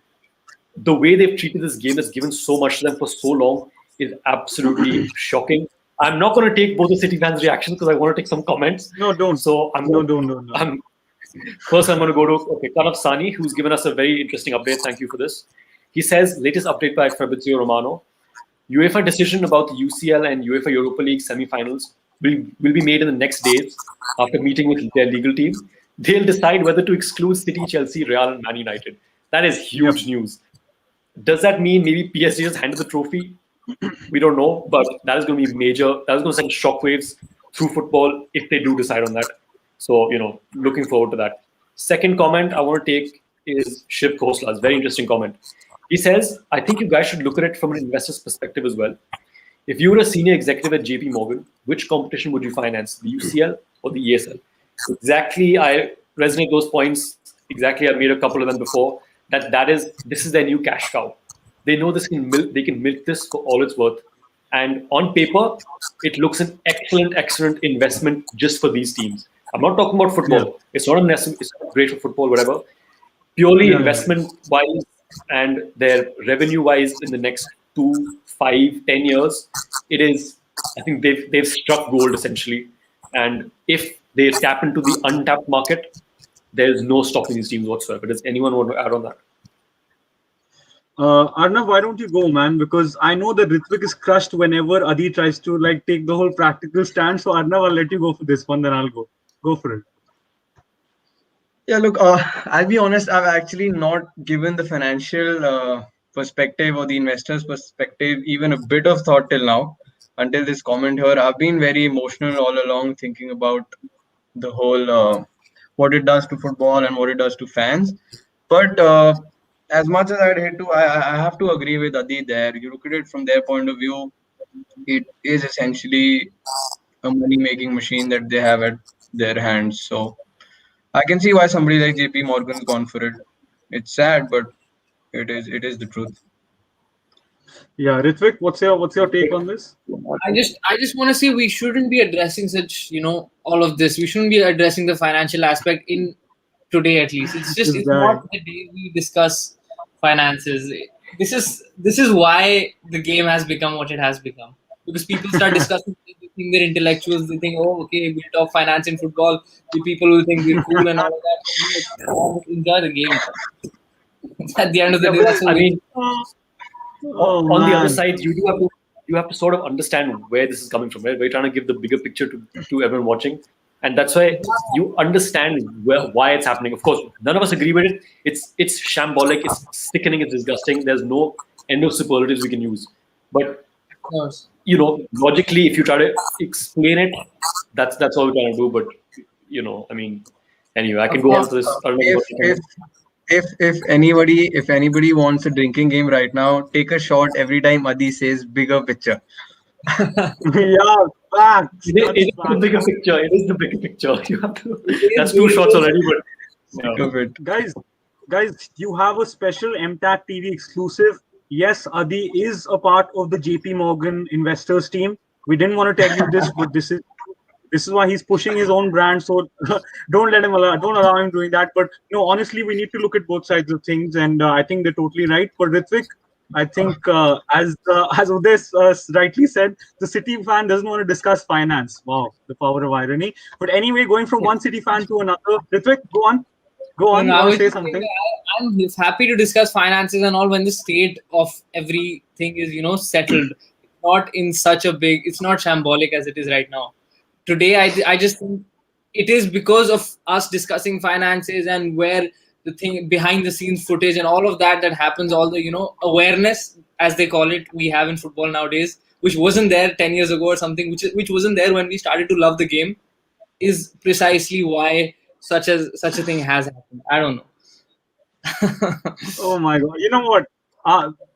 the way they've treated this game that's given so much to them for so long is absolutely shocking. I'm not going to take both the City fans' reactions because I want to take some comments. No, don't. So Don't. First, I'm going to go to Kanaf Sani, who's given us a very interesting update. Thank you for this. He says, latest update by Fabrizio Romano. UEFA decision about the UCL and UEFA Europa League semi-finals will be made in the next days after meeting with their legal team. They'll decide whether to exclude City, Chelsea, Real, and Man United. That is huge news. Does that mean maybe PSG just handed the trophy? We don't know, but that is going to be major. That is going to send shockwaves through football if they do decide on that. So, looking forward to that. Second comment I want to take is Shiv Khosla's very interesting comment. He says, I think you guys should look at it from an investor's perspective as well. If you were a senior executive at JP Morgan, which competition would you finance, the UCL or the ESL? Exactly, I resonate those points. Exactly, I've made a couple of them before. This is their new cash cow. They know they can milk this for all it's worth. And on paper, it looks an excellent investment just for these teams. I'm not talking about football. Yeah. It's not great for football, whatever. Purely investment-wise and their revenue-wise in the next 2, 5, 10 years, it is. I think they've struck gold essentially. And if they tap into the untapped market, there's no stopping these teams whatsoever. Does anyone want to add on that? Arnav, why don't you go, man? Because I know that Ritvik is crushed whenever Adi tries to take the whole practical stand. So Arnav, I'll let you go for this one, then I'll go. Go for it. Yeah, look, I'll be honest, I've actually not given the financial perspective or the investor's perspective even a bit of thought till now, until this comment here. I've been very emotional all along thinking about the whole what it does to football and what it does to fans. But as much as I'd hate to, I have to agree with Adi there. You look at it from their point of view, it is essentially a money-making machine that they have at their hands. So I can see why somebody like JP Morgan's gone for it. It's sad, but it is the truth. Yeah, Ritvik, what's your take on this? I just want to say we shouldn't be addressing such all of this. We shouldn't be addressing the financial aspect in today at least. It's not the day we discuss finances. This is why the game has become what it has become. Because people start discussing, they think they're intellectuals, they think, oh, okay, we'll talk finance in football. The people will think we're cool and all of that. Enjoy the game. At the end of the day, that's what on the other side, you have to sort of understand where this is coming from. Right? We're trying to give the bigger picture to everyone watching, and that's why you understand why it's happening. Of course, none of us agree with it. It's shambolic, it's sickening, it's disgusting. There's no end of superlatives we can use, but logically, if you try to explain it, that's all we're trying to do. But anyway, I can go on to this. If anybody wants a drinking game right now, take a shot every time Adi says bigger picture. Yeah, facts. It is the bigger picture. It is the bigger picture. You have to. That's 2 shots already. But guys, you have a special MTAC TV exclusive. Yes, Adi is a part of the JP Morgan investors team. We didn't want to tell you this, but this is why he's pushing his own brand. So don't allow him doing that. But honestly, we need to look at both sides of things, and I think they're totally right. But Ritvik, I think as Uday rightly said, the City fan doesn't want to discuss finance. Wow, the power of irony. But anyway, going from one City fan to another, Ritvik, go on. Say something. I'm happy to discuss finances and all when the state of everything is settled. Not in such a big. It's not shambolic as it is right now. Today, I just think it is because of us discussing finances and where the thing behind the scenes footage and all of that happens, all the awareness as they call it we have in football nowadays, which wasn't there 10 years ago or something, which wasn't there when we started to love the game, is precisely why such a thing has happened. I don't know. Oh my God! You know what?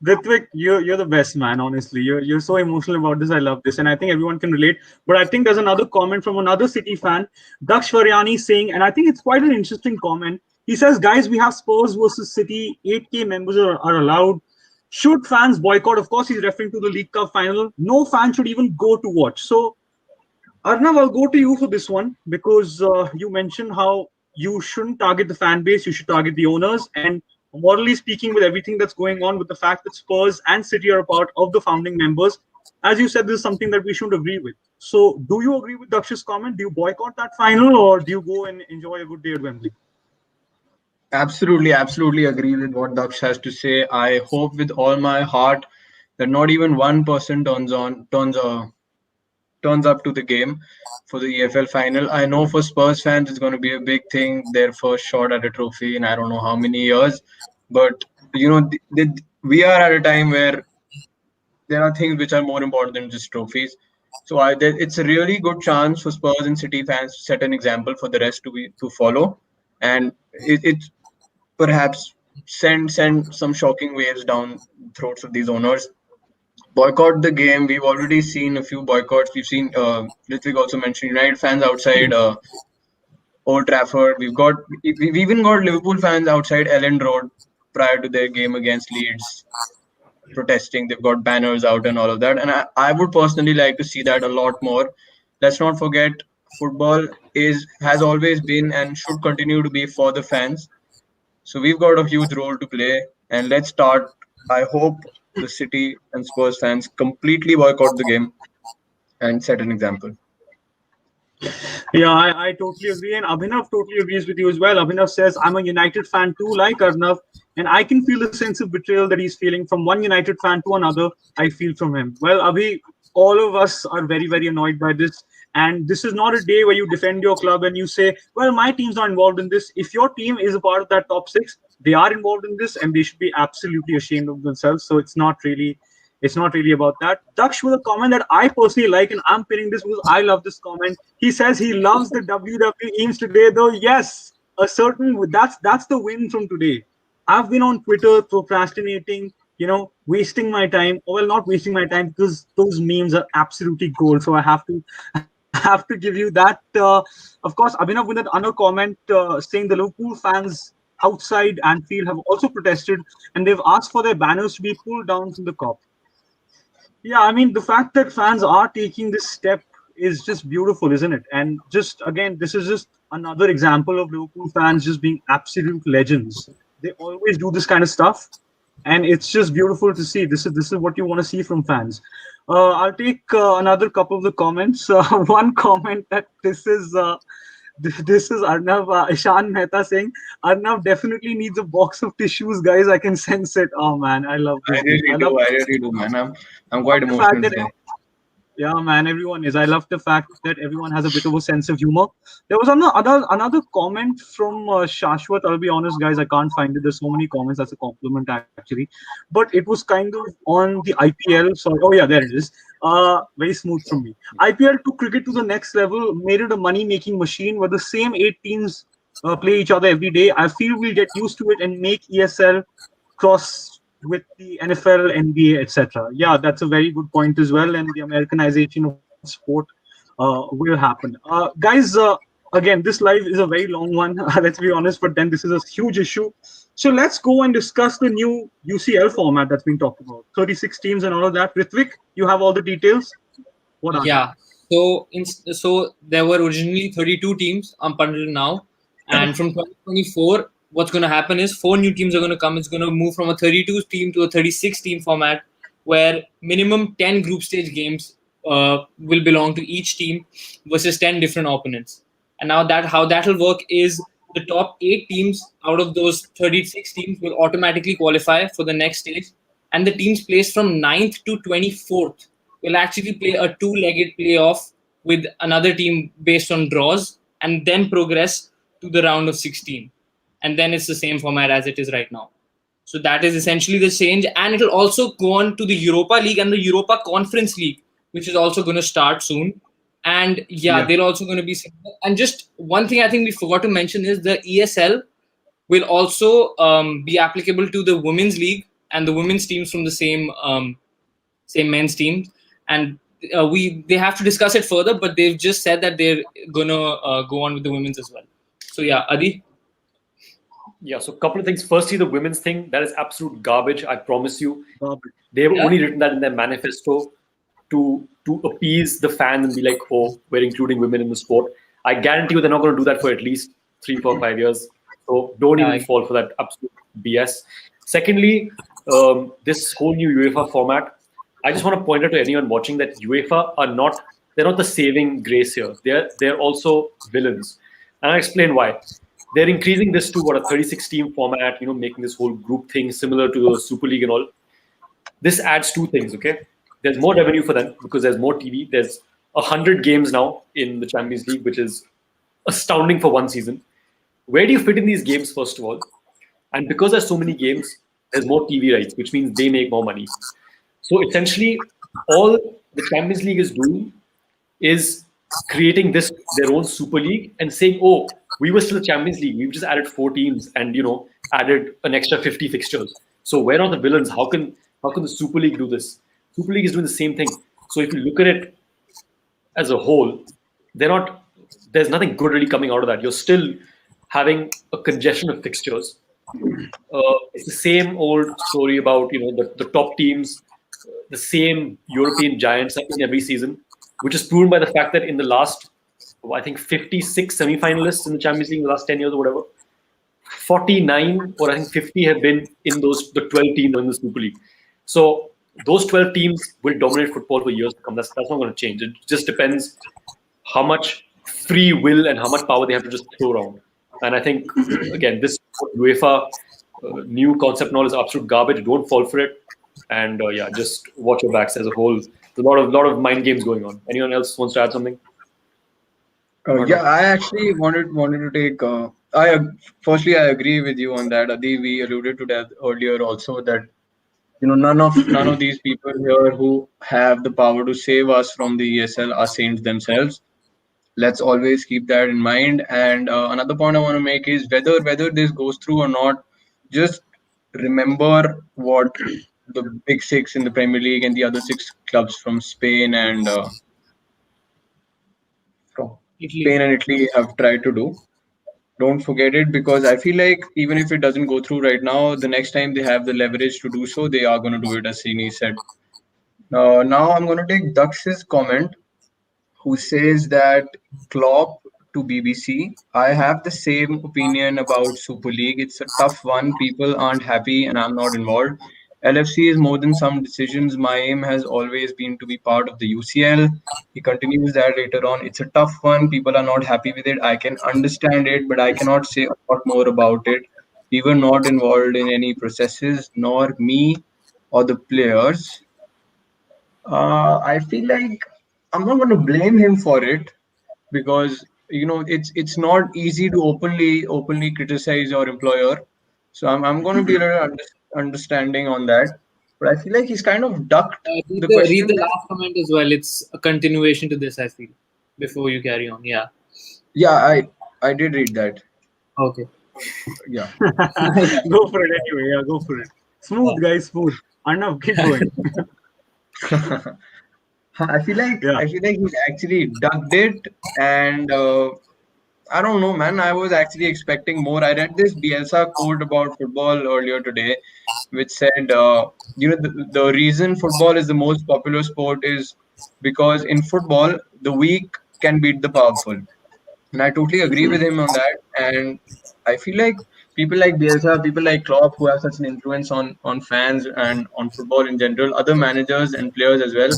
Ritvik, you're the best, man. Honestly, you're so emotional about this. I love this, and I think everyone can relate. But I think there's another comment from another City fan, Daksh Varyani, saying, and I think it's quite an interesting comment. He says, "Guys, we have Spurs versus City. 8K members are allowed. Should fans boycott?" Of course, he's referring to the League Cup final. No fan should even go to watch. So, Arnav, I'll go to you for this one because you mentioned how you shouldn't target the fan base. You should target the owners. And morally speaking, with everything that's going on, with the fact that Spurs and City are a part of the founding members, as you said, this is something that we shouldn't agree with. So, do you agree with Daksh's comment? Do you boycott that final, or do you go and enjoy a good day at Wembley? Absolutely, absolutely agree with what Daksh has to say. I hope with all my heart that not even 1% turns up to the game for the EFL final. I know for Spurs fans it's going to be a big thing, their first shot at a trophy in I don't know how many years. But we are at a time where there are things which are more important than just trophies. So it's a really good chance for Spurs and City fans to set an example for the rest to follow, and it's perhaps send some shocking waves down throats of these owners. Boycott the game. We've already seen a few boycotts. We've seen Ritvik also mentioned United fans outside Old Trafford. We've even got Liverpool fans outside Ellen Road prior to their game against Leeds protesting. They've got banners out and all of that. And I would personally like to see that a lot more. Let's not forget football has always been and should continue to be for the fans. So we've got a huge role to play. And let's start. I hope the City and Spurs fans completely boycott the game and set an example. Yeah, I totally agree. And Abhinav totally agrees with you as well. Abhinav says, I'm a United fan too, like Arnav, and I can feel the sense of betrayal that he's feeling from one United fan to another. I feel from him. Well, Abhi, all of us are very, very annoyed by this. And this is not a day where you defend your club and you say, well, my team's not involved in this. If your team is a part of that top six, they are involved in this and they should be absolutely ashamed of themselves. So it's not really about that. Daksh with a comment that I personally like, and I'm pinning this because I love this comment. He says he loves the WWE memes today, though. Yes, that's the win from today. I've been on Twitter procrastinating, wasting my time. Well, not wasting my time because those memes are absolutely gold. So I have to have to give you that. Of course, Abhinav with another comment saying the Liverpool fans outside Anfield have also protested and they've asked for their banners to be pulled down from the cop. Yeah, I mean, the fact that fans are taking this step is just beautiful, isn't it? And just again, this is just another example of Liverpool fans just being absolute legends. They always do this kind of stuff, and it's just beautiful to see. This is what you want to see from fans. I'll take another couple of the comments. One comment that this is Arnav Ishan Mehta saying Arnav definitely needs a box of tissues, guys. I can sense it. Oh man, I love I this. really I love do. I really do, man. I'm quite the fact emotional that today. yeah, man, everyone is. I love the fact that everyone has a bit of a sense of humor. There was another comment from Shashwat. I'll be honest, guys, I can't find it. There's so many comments. That's a compliment, actually. But it was kind of on the IPL. Sorry. Oh yeah, there it is. Very smooth from me. IPL took cricket to the next level, made it a money-making machine where the same eight teams play each other every day. I feel we'll get used to it and make ESL cross with the NFL, NBA, etc. Yeah, that's a very good point as well. And the Americanization of sport will happen. Guys, again, this live is a very long one. Let's be honest, but then this is a huge issue. So let's go and discuss the new UCL format that's been talked about. 36 teams and all of that. Ritvik, you have all the details. What are Yeah. So there were originally 32 teams up until now, and from 2024, what's going to happen is four new teams are going to come. It's going to move from a 32 team to a 36 team format, where minimum 10 group stage games will belong to each team versus 10 different opponents. And now that how that will work is the top 8 teams out of those 36 teams will automatically qualify for the next stage, and the teams placed from 9th to 24th will actually play a two-legged playoff with another team based on draws and then progress to the round of 16. And then it's the same format as it is right now. So that is essentially the change. And it'll also go on to the Europa League and the Europa Conference League, which is also going to start soon. And yeah, they're also going to be. And just one thing I think we forgot to mention is the ESL will also be applicable to the Women's League and the women's teams from the same men's team, and they have to discuss it further, but they've just said that they're gonna go on with the women's as well. So yeah, Adi. Yeah, so a couple of things. Firstly, the women's thing, that is absolute garbage. I promise you. Garbage. They have only written that in their manifesto to appease the fans and be like, oh, we're including women in the sport. I guarantee you they're not going to do that for at least 3, 4, 5 years. So don't even fall for that absolute BS. Secondly, this whole new UEFA format, I just want to point out to anyone watching that UEFA they're not the saving grace here. They're also villains. And I'll explain why. They're increasing this to what a 36 team format, making this whole group thing similar to the Super League and all. This adds two things, okay? There's more revenue for them because there's more TV. There's 100 games now in the Champions League, which is astounding for one season. Where do you fit in these games, first of all? And because there's so many games, there's more TV rights, which means they make more money. So essentially, all the Champions League is doing is creating their own Super League and saying, oh, we were still the Champions League. We've just added 4 teams and added an extra 50 fixtures. So where are the villains? How can the Super League do this? Super League is doing the same thing. So if you look at it as a whole, there's nothing good really coming out of that. You're still having a congestion of fixtures. It's the same old story about the top teams, the same European giants in every season, which is proven by the fact that in the last, I think, 56 semi-finalists in the Champions League in the last 10 years or whatever, 49 or I think 50 have been in the 12 teams in the Super League. So those 12 teams will dominate football for years to come. That's not going to change. It just depends how much free will and how much power they have to just throw around. And I think, again, this UEFA new concept and all is absolute garbage. Don't fall for it. And just watch your backs as a whole. There's a lot of mind games going on. Anyone else wants to add something? I actually wanted to take. Firstly, I agree with you on that. Adi, we alluded to that earlier also, that none of these people here who have the power to save us from the ESL are saints themselves. Let's always keep that in mind. And another point I want to make is whether this goes through or not, just remember what the big 6 in the Premier League and the other 6 clubs from Spain and Italy have tried to do. Don't forget it, because I feel like even if it doesn't go through right now, the next time they have the leverage to do so, they are going to do it, as Srini said. Now I'm going to take Daksh's comment, who says that Klopp to BBC. I have the same opinion about Super League. It's a tough one. People aren't happy and I'm not involved. LFC is more than some decisions. My aim has always been to be part of the UCL. He continues that later on. It's a tough one. People are not happy with it. I can understand it, but I cannot say a lot more about it. We were not involved in any processes, nor me or the players. I feel like I'm not going to blame him for it, because it's not easy to openly criticize your employer. So I'm going to be a little understanding on that. But I feel like he's kind of ducked the question. Read the last comment as well. It's a continuation to this, I feel, before you carry on. Yeah. Yeah, I did read that. Okay. Yeah. Go for it anyway. Yeah, go for it. Smooth, guys, smooth. Arnav, keep going. I feel like he's actually ducked it, and I don't know, man. I was actually expecting more. I read this Bielsa quote about football earlier today, which said, the reason football is the most popular sport is because in football the weak can beat the powerful, and I totally agree with him on that. And I feel like people like Bielsa, people like Klopp, who have such an influence on fans and on football in general, other managers and players as well.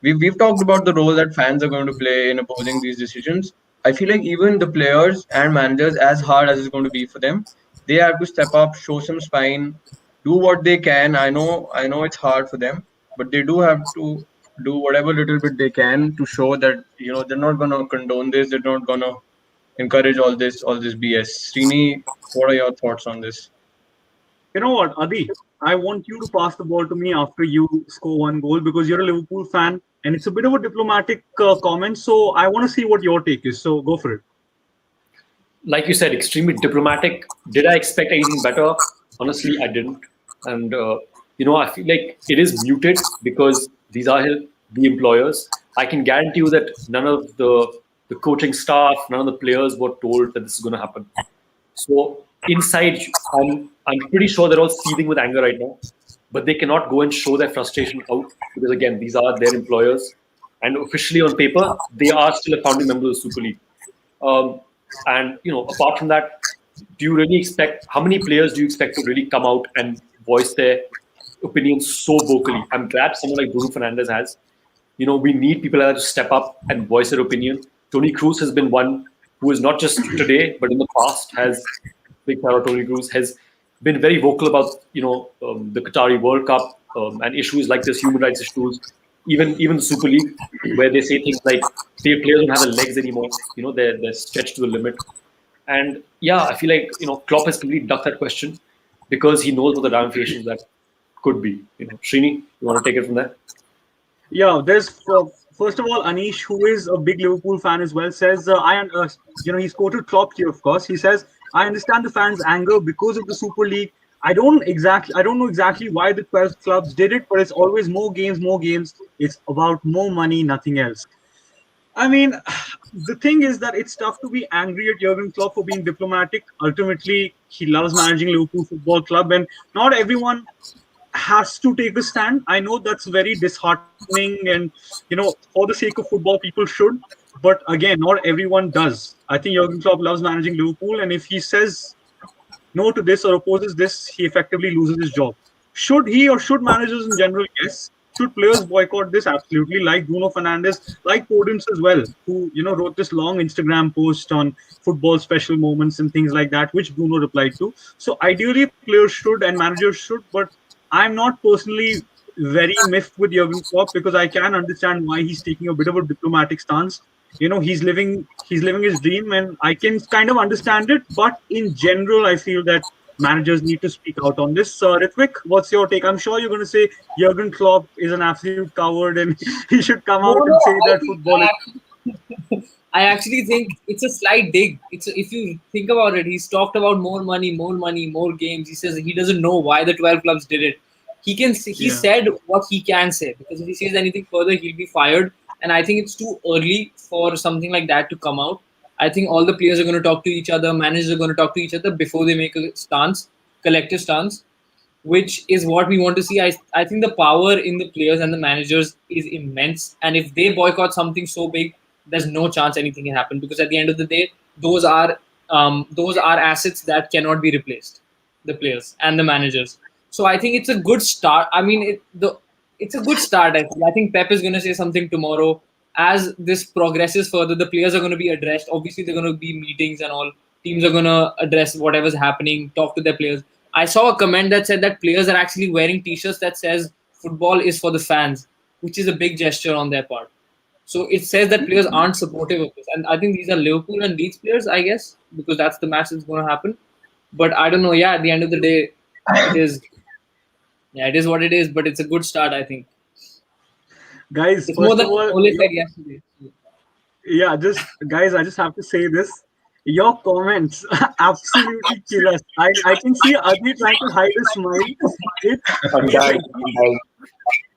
We've talked about the role that fans are going to play in opposing these decisions. I feel like even the players and managers, as hard as it's going to be for them, they have to step up, show some spine, do what they can. I know it's hard for them, but they do have to do whatever little bit they can to show that they're not going to condone this. They're not going to encourage all this BS. Srini, what are your thoughts on this? You know what, Adi? I want you to pass the ball to me after you score one goal, because you're a Liverpool fan, and it's a bit of a diplomatic comment. So I want to see what your take is. So go for it. Like you said, extremely diplomatic. Did I expect anything better? Honestly, I didn't. And I feel like it is muted because these are the employers. I can guarantee you that none of the coaching staff, none of the players were told that this is going to happen. So inside, I'm pretty sure they're all seething with anger right now, but they cannot go and show their frustration out, because again, these are their employers, and officially on paper, they are still a founding member of the Super League. And apart from that, do you really expect? How many players do you expect to really come out and voice their opinions so vocally. I'm glad someone like Bruno Fernandes has. We need people like that to step up and voice their opinion. Toni Kroos has been one who is not just today, but in the past big shout out Toni Kroos, has been very vocal about, the Qatari World Cup and issues like this, human rights issues, even the Super League, where they say things like players don't have the legs anymore. They're stretched to the limit. And yeah, I feel like Klopp has completely ducked that question because he knows what the ramifications that could be. Srini, you want to take it from there? Yeah, there's first of all, Anish, who is a big Liverpool fan as well, says he's quoted Klopp here, of course. He says, "I understand the fans' anger because of the Super League. I don't know exactly why the 12 clubs did it, but it's always more games, more games. It's about more money, nothing else." I mean, the thing is that it's tough to be angry at Jurgen Klopp for being diplomatic. Ultimately, he loves managing Liverpool Football Club, and not everyone has to take a stand. I know that's very disheartening, and for the sake of football, people should. But again, not everyone does. I think Jurgen Klopp loves managing Liverpool, and if he says no to this or opposes this, he effectively loses his job. Should he or should managers in general? Yes. Should players boycott this? Absolutely. Like Bruno Fernandes, like Podence as well, who wrote this long Instagram post on football special moments and things like that, which Bruno replied to. So ideally, players should and managers should, but I'm not personally very miffed with Jurgen Klopp because I can understand why he's taking a bit of a diplomatic stance. He's living his dream, and I can kind of understand it. But in general, I feel that managers need to speak out on this. Ritvik, what's your take? I'm sure you're going to say Jurgen Klopp is an absolute coward and he should come out and say that football is. I actually think it's a slight dig. If you think about it, he's talked about more money, more games. He says he doesn't know why the 12 clubs did it. He said what he can say, because if he says anything further, he'll be fired. And I think it's too early for something like that to come out. I think all the players are going to talk to each other, managers are going to talk to each other before they make a collective stance, which is what we want to see. I think the power in the players and the managers is immense. And if they boycott something so big, there's no chance anything can happen, because at the end of the day, those are assets that cannot be replaced, the players and the managers. So I think it's a good start. I mean, it's a good start. I think Pep is going to say something tomorrow. As this progresses further, the players are going to be addressed. Obviously, they're going to be meetings and all. Teams are going to address whatever's happening, talk to their players. I saw a comment that said that players are actually wearing T-shirts that says football is for the fans, which is a big gesture on their part. So it says that players aren't supportive of this. And I think these are Liverpool and Leeds players, I guess, because that's the match that's going to happen. But I don't know. Yeah, at the end of the day, it is what it is. But it's a good start, I think. Guys, it's more than Ole said yesterday. Yeah, I just have to say this. Your comments absolutely kill us. I can see Adi trying to hide a smile.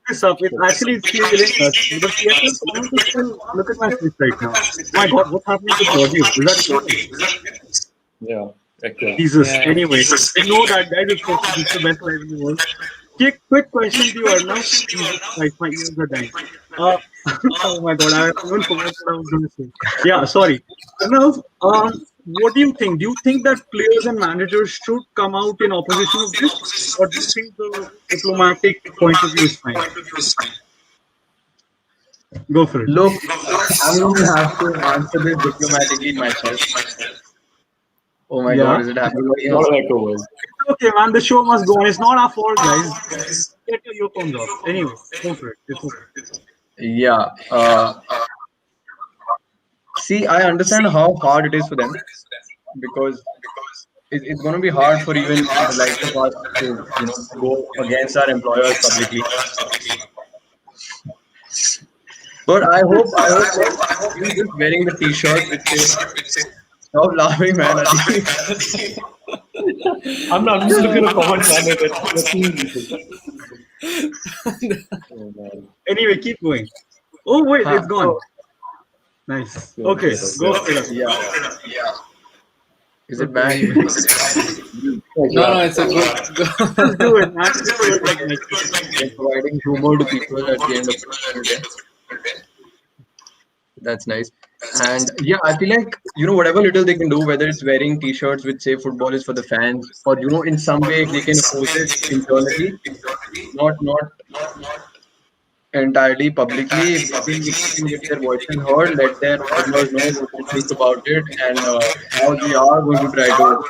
It's actually killing us. But yes, look at my face right now. My God, what's happening to the audio? Is that yeah. Okay. Jesus. Yeah. Anyway, ignore that, guys. It's the best life in the world. Quick question to you, Arnav. Like, my ears are dying. Oh my God, I even forgot what I was going to say. Yeah, sorry. Arnav, what do you think? Do you think that players and managers should come out in opposition of this, or do you think the diplomatic point of view is fine? Go for it. Look, I'm going to have to answer this diplomatically myself. Oh my God, is it happening? Okay, man, the show must go on. It's not our fault, guys. Get your earphones off. Anyway, go for it. It's okay. Yeah. See, I understand how hard it is for them, because it's going to be hard for even the likes of us to go against our employers publicly. But I hope you're just wearing the T-shirt which says, "Stop laughing, man." I'm just looking at comments. Anyway, keep going. Oh wait, it's gone. Nice. Okay, go. Yeah. Is it bad? No, it's a good. Let's do it, man. Providing humor to people at the end of the day. That's nice. And yeah, I feel like, whatever little they can do, whether it's wearing T-shirts which say football is for the fans, or, in some way they can oppose it internally, not entirely publicly. If they can get their voices heard, let their followers know what they think about it and how they are going to try to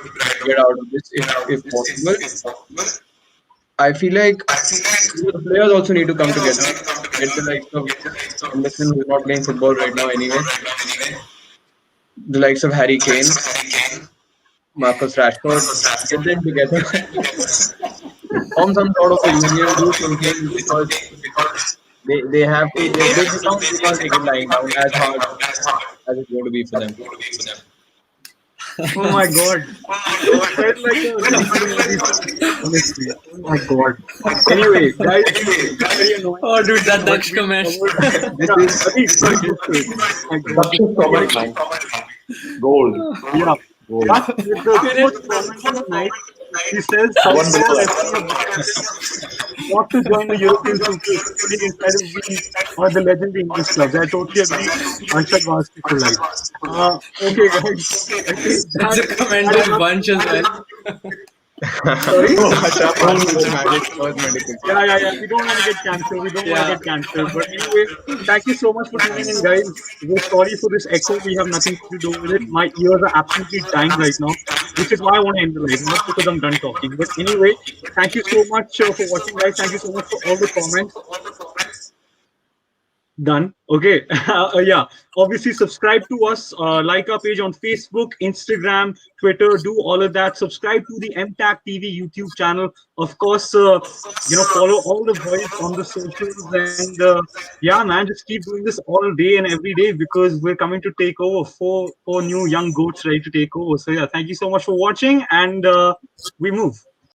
get out of this if possible. I feel like the players also need to come together. Get the likes of Anderson, who's not playing football right now anyway. The likes of Harry Kane, Marcus Rashford, get them together, form some sort of a union, do something because they have to. They can't take it lying down as hard as it's going to be for them. Oh my god. It felt like a honestly. Oh my god. Anyway, guys, very annoying. Oh, dude, that next comment. Gold. Yeah. Gold. But with the first comment tonight, he says want to join the European Super League instead of being the legendary English clubs. I totally agree. Anshad was for life. Okay, guys. I think That's a comment on Bunch as well. Sorry? Yeah. Yeah. We don't want to get cancelled. We don't want to get cancelled. But anyway, thank you so much for tuning in, guys. We're sorry for this echo. We have nothing to do with it. My ears are absolutely dying right now, which is why I want to end the live, not because I'm done talking. But anyway, thank you so much for watching, guys. Thank you so much for all the comments. Done. Okay. Yeah. Obviously, subscribe to us. Like our page on Facebook, Instagram, Twitter. Do all of that. Subscribe to the MTAC TV YouTube channel. Of course, follow all the boys on the socials. And yeah, man, just keep doing this all day and every day because we're coming to take over. Four new young goats ready to take over. So yeah, thank you so much for watching, and we move.